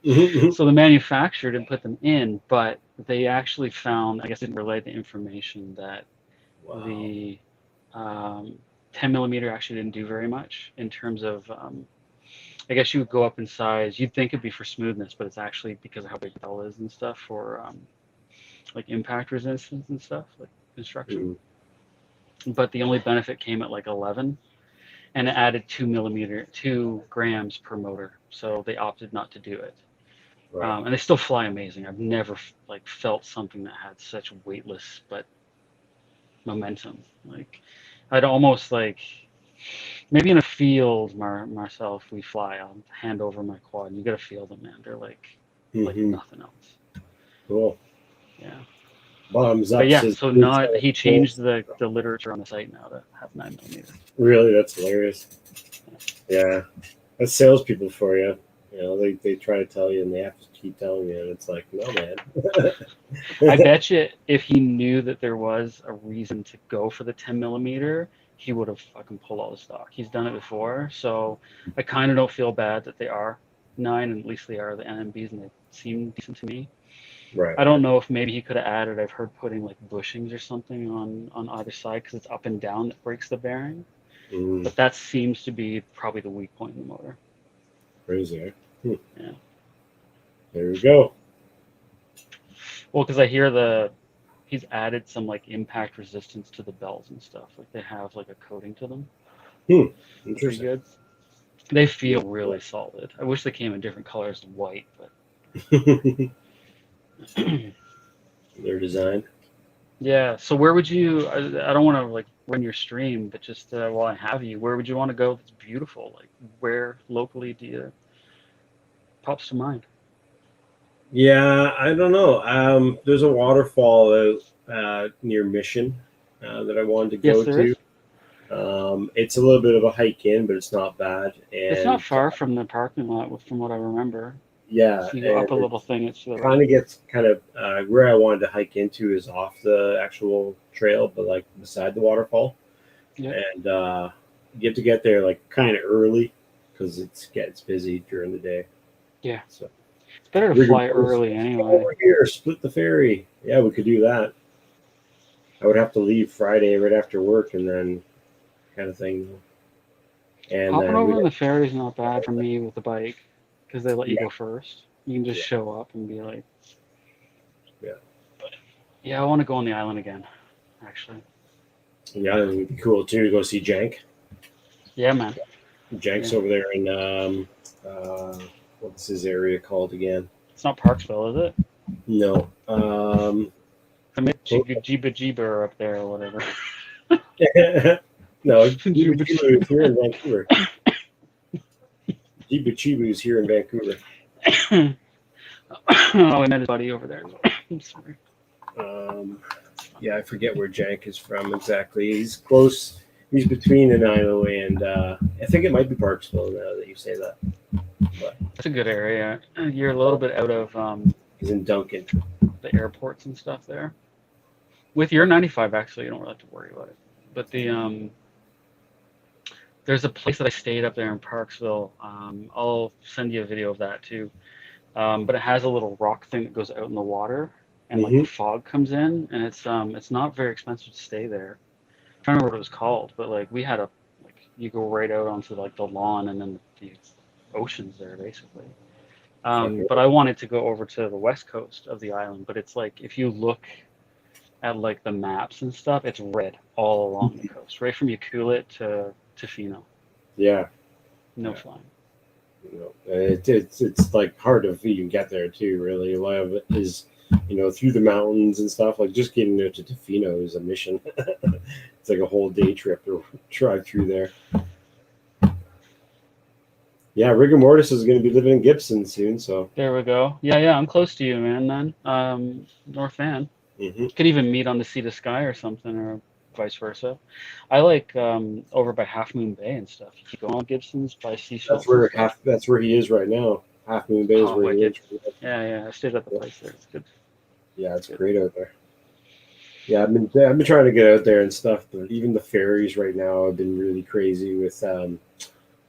So the manufacturer didn't put them in, but they actually found, I guess, didn't relay the information that the 10mm actually didn't do very much in terms of. I guess you would go up in size. You'd think it'd be for smoothness, but it's actually because of how big the bell is and stuff for like impact resistance and stuff, like construction. But the only benefit came at like 11, and it added 2 grams per motor. So they opted not to do it. Right. And they still fly amazing. I've never like felt something that had such weightless but momentum. Like I'd almost like maybe in a field, Marcel, if we fly, I'll hand over my quad. And you gotta feel them, man. They're like nothing else. Cool. Yeah. Bottoms up. But yeah, says- so not he changed the literature on the site now to have 9mm. Really, that's hilarious. Yeah, that's salespeople for you. You know, they try to tell you, and they have to keep telling you, and it's like, no, man. I bet you if he knew that there was a reason to go for the 10mm, he would have fucking pulled all the stock. He's done it before, so I kind of don't feel bad that they are 9, and at least they are the NMBs, and they seem decent to me. Right. I don't know if maybe he could have added. I've heard putting like bushings or something on either side because it's up and down that breaks the bearing. But that seems to be probably the weak point in the motor. Crazy, eh? Yeah. There we go. Well, because I hear he's added some like impact resistance to the bells and stuff. Like they have like a coating to them. Pretty Interesting. good. They feel really solid. I wish they came in different colors than white, but Their design. yeah. So where would you? I don't want to like run your stream, but just while I have you, where would you want to go? That's beautiful. Like where locally do you pops to mind? Yeah, I don't know. There's a waterfall out near Mission that I wanted to go Yes, there to. is. It's a little bit of a hike in, but it's not bad. And It's not far from the parking lot, from what I remember. yeah, You go up a and little thing. It's to the kind of gets where I wanted to hike into is off the actual trail, but like beside the waterfall. Yeah. And you have to get there like kind of early because it gets busy during the day. Yeah. So it's better to fly early anyway. over here, split the ferry. Yeah, we could do that. I would have to leave Friday right after work and then kind of thing. And Hopping then over on the ferry is not bad for me with the bike because they let you Yeah. go first. You can just show up and be like, Yeah. yeah, I want to go on the island again, actually. Yeah, it would be cool too to go see Jank. Yeah, man. Jank's Yeah. over there in what's his area called again? It's not Parksville, is it? No. I mean, Jiba Jiba up there or whatever. No, Jiba Chibu is here in Vancouver. Jiba Chibu is here in Vancouver. Oh, I met his buddy over there. I'm sorry. Yeah, I forget where Jank is from exactly. He's close. He's between Nanaimo and I think it might be Parksville now that you say that. But That's a good area. You're a little bit out of he's in Duncan. the airports and stuff there. With your 95, actually, you don't really have to worry about it. But there's a place that I stayed up there in Parksville. I'll send you a video of that too. But it has a little rock thing that goes out in the water, and like the fog comes in, and it's not very expensive to stay there. I'm trying to remember what it was called, but like we had you go right out onto like the lawn, and then the ocean's there basically. But I wanted to go over to the west coast of the island, but it's like if you look at like the maps and stuff, it's red all along the coast, right from Yakulit to Tofino. Yeah. No flying. You know, it's like hard to even get there too. Really, a lot of it is, through the mountains and stuff. Like just getting there to Tofino is a mission. It's like a whole day trip to drive through there. Yeah, Rigor Mortis is going to be living in Gibson soon, so There we go. Yeah, I'm close to you, man. Then North Van. Could even meet on the Sea to Sky or something, or vice versa. I like over by Half Moon Bay and stuff. You keep going on Gibson's by Seashell. that's where he is right now. Half Moon Bay is Oh, where he is. wicked. Yeah. I stayed at the place there. It's good. Yeah, it's great out there. Yeah, I've been trying to get out there and stuff, but even the ferries right now have been really crazy with the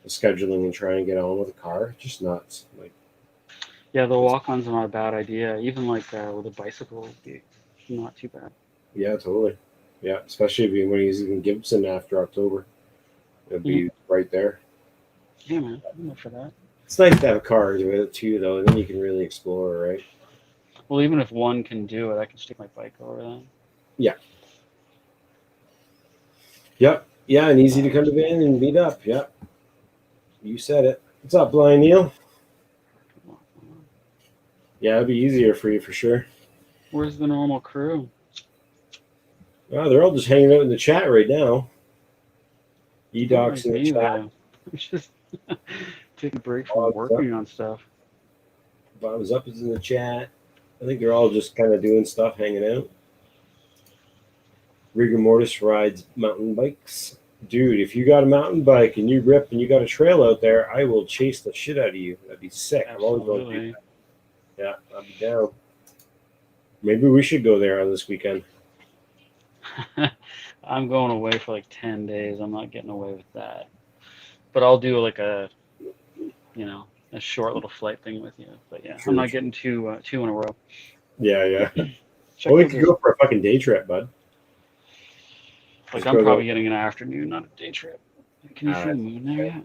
scheduling and trying to get on with a car. Just nuts. Like, Yeah, the walk-ons are not a bad idea. Even like with a bicycle would be not too bad. yeah, totally. Yeah, especially when he's in Gibson after October. It'll be right there. Yeah, man. I'm up for that. It's nice to have a car with it too, though, and then you can really explore, right? Well, even if one can do it, I can just take my bike over then. Yeah. Yep. Yeah, and easy to come to Van and meet up. Yep. You said it. What's up, Blind Neil? Yeah, it'd be easier for you for sure. Where's the normal crew? Well, they're all just hanging out in the chat right now. Not E-Doc's like in the me chat. though. I'm just taking a break from Bob's working on stuff. Bottoms Up is in the chat. I think they're all just kind of doing stuff, hanging out. Rigor Mortis rides mountain bikes. Dude, if you got a mountain bike and you rip and you got a trail out there, I will chase the shit out of you. That'd be sick. I'm always going to do Absolutely. that. Yeah, I'll be down. Maybe we should go there on this weekend. I'm going away for like 10 days. I'm not getting away with that. But I'll do like a, a short little flight thing with you. But yeah, True, I'm not true. getting two in a row. Yeah. Check Well, we out could this. go for a fucking day trip, bud. Like Just I'm go probably there. getting an afternoon, not a day trip. Can you see the moon there yet?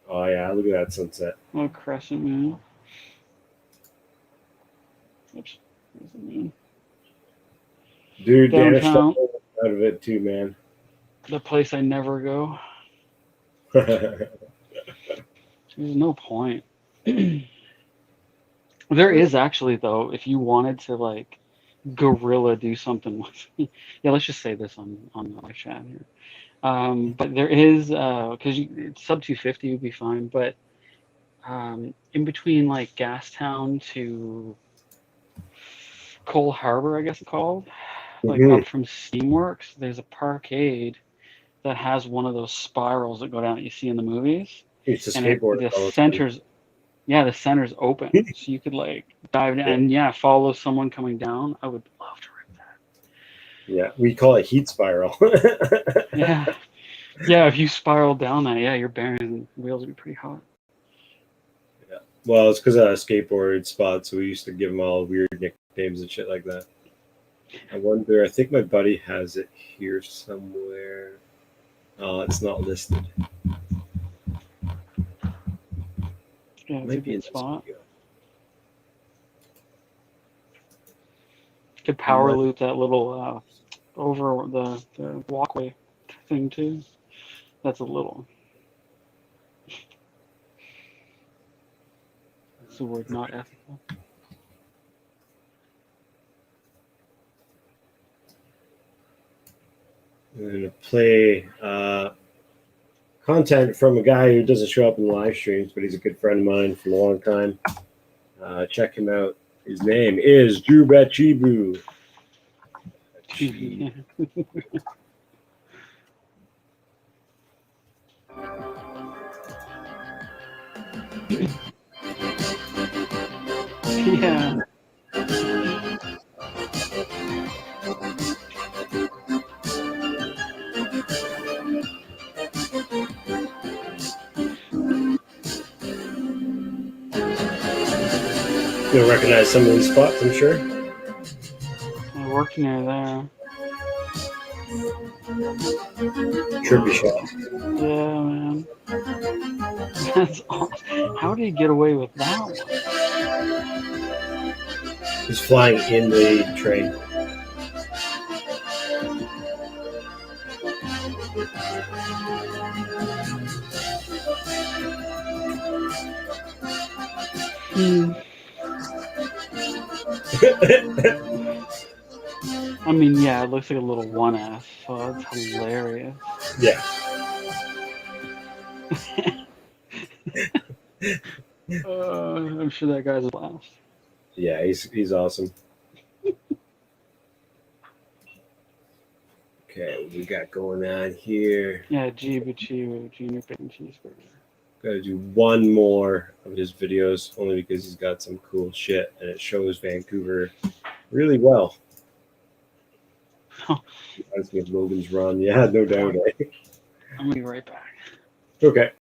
Oh, yeah, look at that sunset. Oh, crescent moon. Oops, there's the moon. Dude, Danish Downtown, out of it too, man. the place I never go. There's no point. There is actually though, if you wanted to like guerrilla do something with me. Yeah, let's just say this on the live chat here. But there is because sub 250 would be fine, but in between like Gastown to Cole Harbor, I guess it's called, like Mhm. up from Steamworks, there's a parkade that has one of those spirals that go down that you see in the movies, It's a and skateboard. the center's open, so you could like dive down and follow someone coming down. I would love to rip that. Yeah, we call it heat spiral. Yeah, if you spiral down that, your bearings and wheels would be pretty hot. Well, it's because of a skateboard spot, so we used to give them all weird nicknames and shit like that. I wonder, I think my buddy has it here somewhere. Oh, it's not listed. Yeah, it's a Might be in good this spot. video. Could power loop that little over the walkway thing too. That's a little. That's the word, not ethical. I'm going to play content from a guy who doesn't show up in the live streams, but he's a good friend of mine from a long time. Check him out. His name is Drew Bachibu. Yeah. You'll recognize some of these spots, I'm sure. I worked near there. Trippy shot. Yeah, man. That's awesome. How did he get away with that one? He's flying in the train. I mean, yeah, it looks like a little 1S, so that's hilarious. Yeah. I'm sure that guy's a blast. Yeah, he's awesome. Okay, what we got going on here? Yeah, Jiba Chibu, Junior Bacon Cheeseburger. Gotta do one more of his videos, only because he's got some cool shit and it shows Vancouver really well. Reminds me of Logan's Run. Yeah, no doubt. I'm gonna be right back. Okay.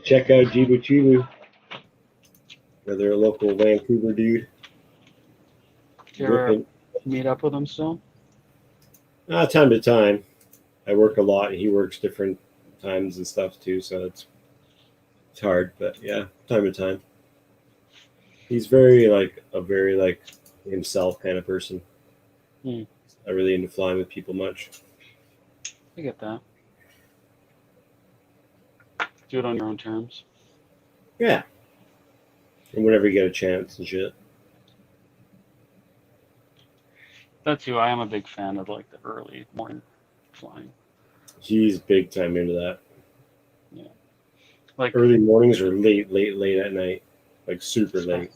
Check out Jibu Chibu, another local Vancouver dude. Do you ever Ripping. meet up with him still? Time to time. I work a lot. He works different times and stuff too, so it's hard. But yeah, time to time. He's very like himself kind of person. Hmm. Not really into flying with people much. I get that. Do it on your own terms. Yeah. And whenever you get a chance and shit. That's who I am a big fan of, like the early morning flying. He's big time into that. Yeah. Like Early mornings or late at night. Like super late.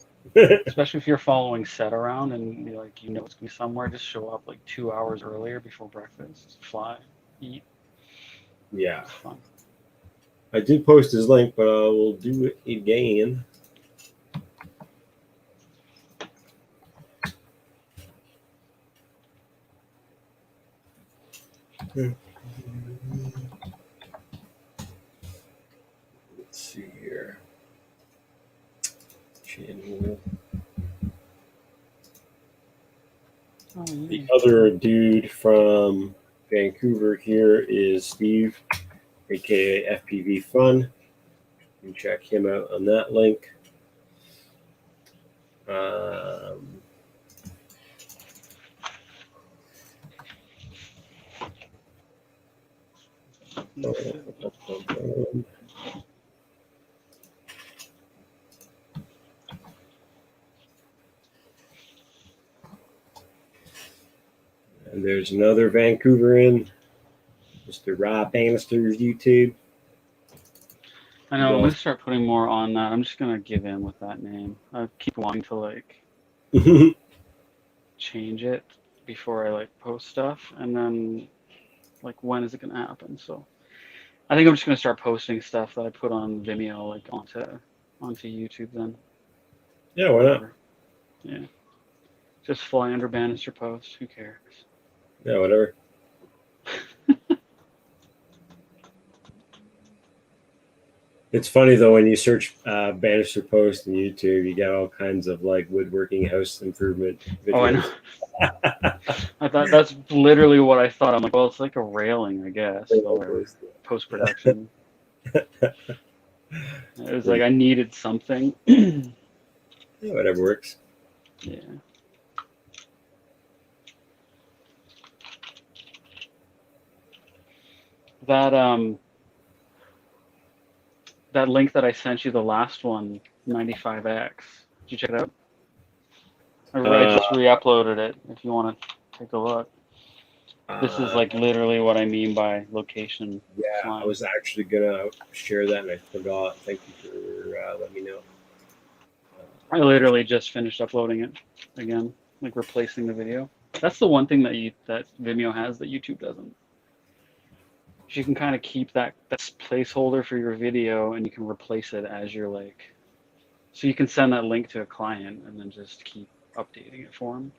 especially if you're following set around and you're like you know it's gonna be somewhere, just show up like 2 hours earlier before breakfast, fly, eat. Yeah. It's fun. I did post his link, but I will do it again. Let's see here. Channel. Oh, yeah. The other dude from Vancouver here is Steve, aka FPV Fun. You can check him out on that link. And there's another Vancouveran, Mr. Rob Bannister's YouTube. I know. I'm gonna start putting more on that. I'm just gonna give in with that name. I keep wanting to like change it before I like post stuff, and then like when is it gonna happen? So I think I'm just gonna start posting stuff that I put on Vimeo like onto YouTube then. Yeah, why not? Yeah. Just fly under Bannister post. Who cares? Yeah, whatever. It's funny though when you search Bannister post on YouTube, you get all kinds of like woodworking, house improvement videos. Oh, I know. I thought that's literally what I thought. I'm like, well, it's like a railing, I guess. Post production. It was like I needed something. Yeah, whatever works. Yeah. That link that I sent you, the last one, 95X. Did you check it out? I just re-uploaded it. If you want to take a look. This is like literally what I mean by location. Yeah, flying. I was actually gonna share that and I forgot. Thank you for letting me know. I literally just finished uploading it again, like replacing the video. That's the one thing that Vimeo has that YouTube doesn't. You can kind of keep that placeholder for your video, and you can replace it as your like. So you can send that link to a client and then just keep updating it for them.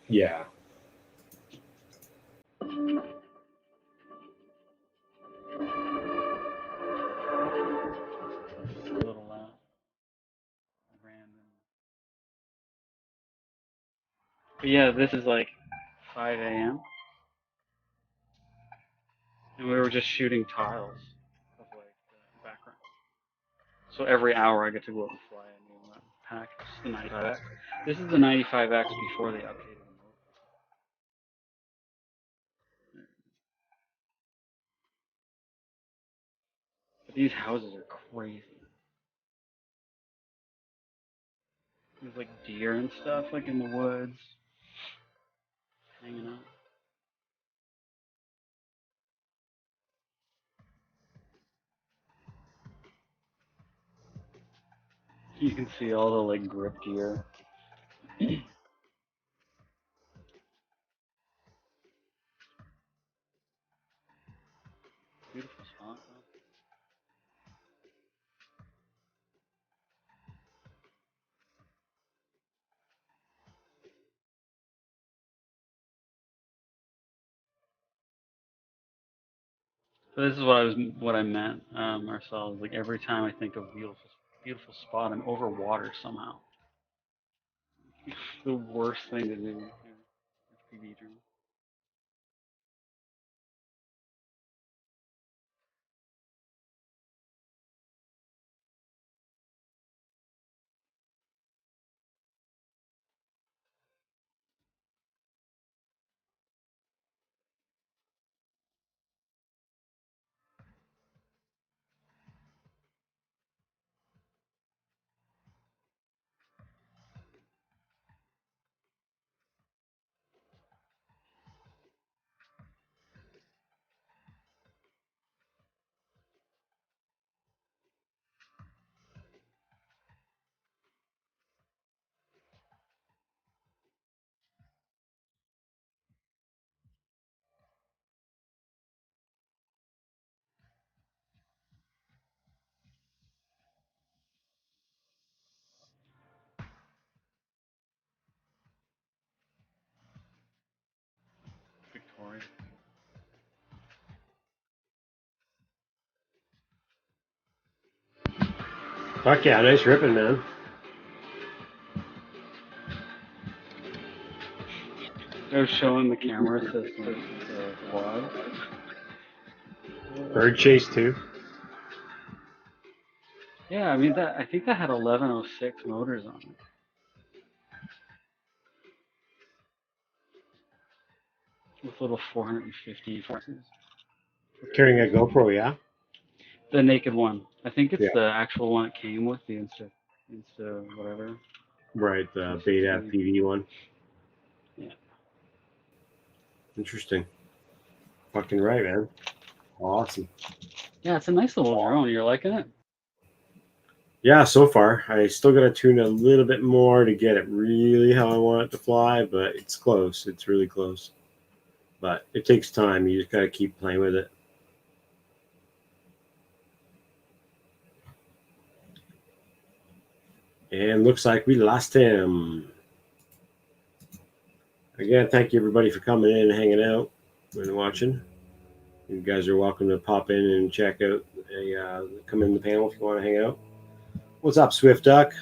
Yeah. A little random. But yeah, this is like 5 a.m. and we were just shooting tiles of like the background. So every hour I get to go up and fly a new pack. This is the 95X. This is the 95X before they updated the mode. But these houses are crazy. There's like deer and stuff like in the woods, hanging out. You can see all the like grip deer. Beautiful spot though. So this is what I meant, Marcel. Is like every time I think of beautiful spot, I'm over water somehow. The worst thing to do. FPV drone. Victoria. Fuck yeah, nice ripping, man. They're showing the camera system, the quad. Bird chase too. Yeah, I mean I think that had 1106 motors on it. With little 450 forces. Carrying a GoPro, yeah? The naked one. I think it's Yeah. the actual one it came with, the Insta whatever. Right, the Beta FPV one. Yeah. Interesting. Fucking right, man. Awesome. Yeah, it's a nice little drone. You're liking it? Yeah, so far. I still got to tune a little bit more to get it really how I want it to fly, but it's close. It's really close. But it takes time. You just got to keep playing with it. And looks like we lost him. Again, thank you everybody for coming in and hanging out and watching. You guys are welcome to pop in and check out. Come in the panel if you want to hang out. What's up, Swift Duck?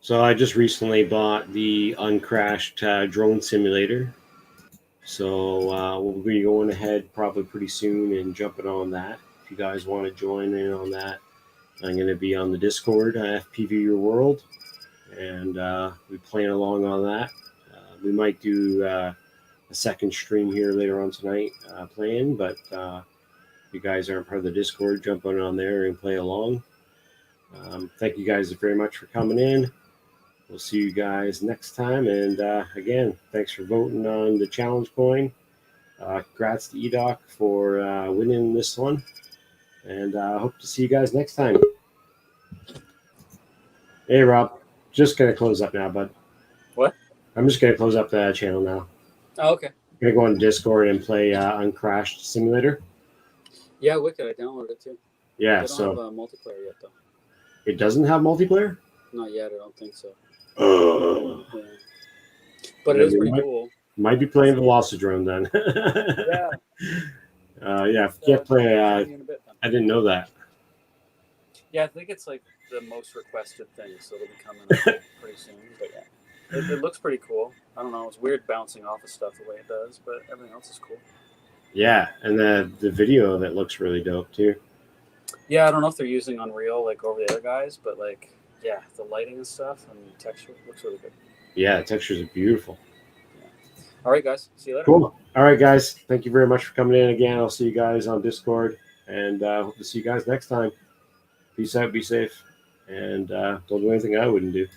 So I just recently bought the Uncrashed drone simulator. So we'll be going ahead probably pretty soon and jumping on that. If you guys want to join in on that, I'm going to be on the Discord, FPV Your World, and we playing along on that. We might do a second stream here later on tonight playing, but if you guys aren't part of the Discord, jump on there and play along. Thank you guys very much for coming in. We'll see you guys next time. And again, thanks for voting on the challenge coin. Congrats to EDOC for winning this one. And I hope to see you guys next time. Hey, Rob. Just going to close up now, bud. What? I'm just going to close up the channel now. Oh, okay. I'm going to go on Discord and play Uncrashed Simulator. Yeah, Wicked. I downloaded it too. Yeah, They don't so have multiplayer yet, though. it doesn't have multiplayer? Not yet. I don't think so. Yeah. But it is pretty cool. Might be playing Velocidrone then. Yeah. Yeah, if you can't play, I didn't know that. Yeah, I think it's like the most requested thing, so it'll be coming up pretty soon. But yeah, it looks pretty cool. I don't know. It's weird bouncing off of stuff the way it does, but everything else is cool. Yeah, and the video of it looks really dope too. Yeah, I don't know if they're using Unreal like over the other guys, but like, yeah, the lighting and stuff and texture looks really good. Yeah, the textures are beautiful. All right, guys. See you later. Cool. All right, guys. Thank you very much for coming in again. I'll see you guys on Discord, and hope to see you guys next time. Peace out. Be safe, and don't do anything I wouldn't do.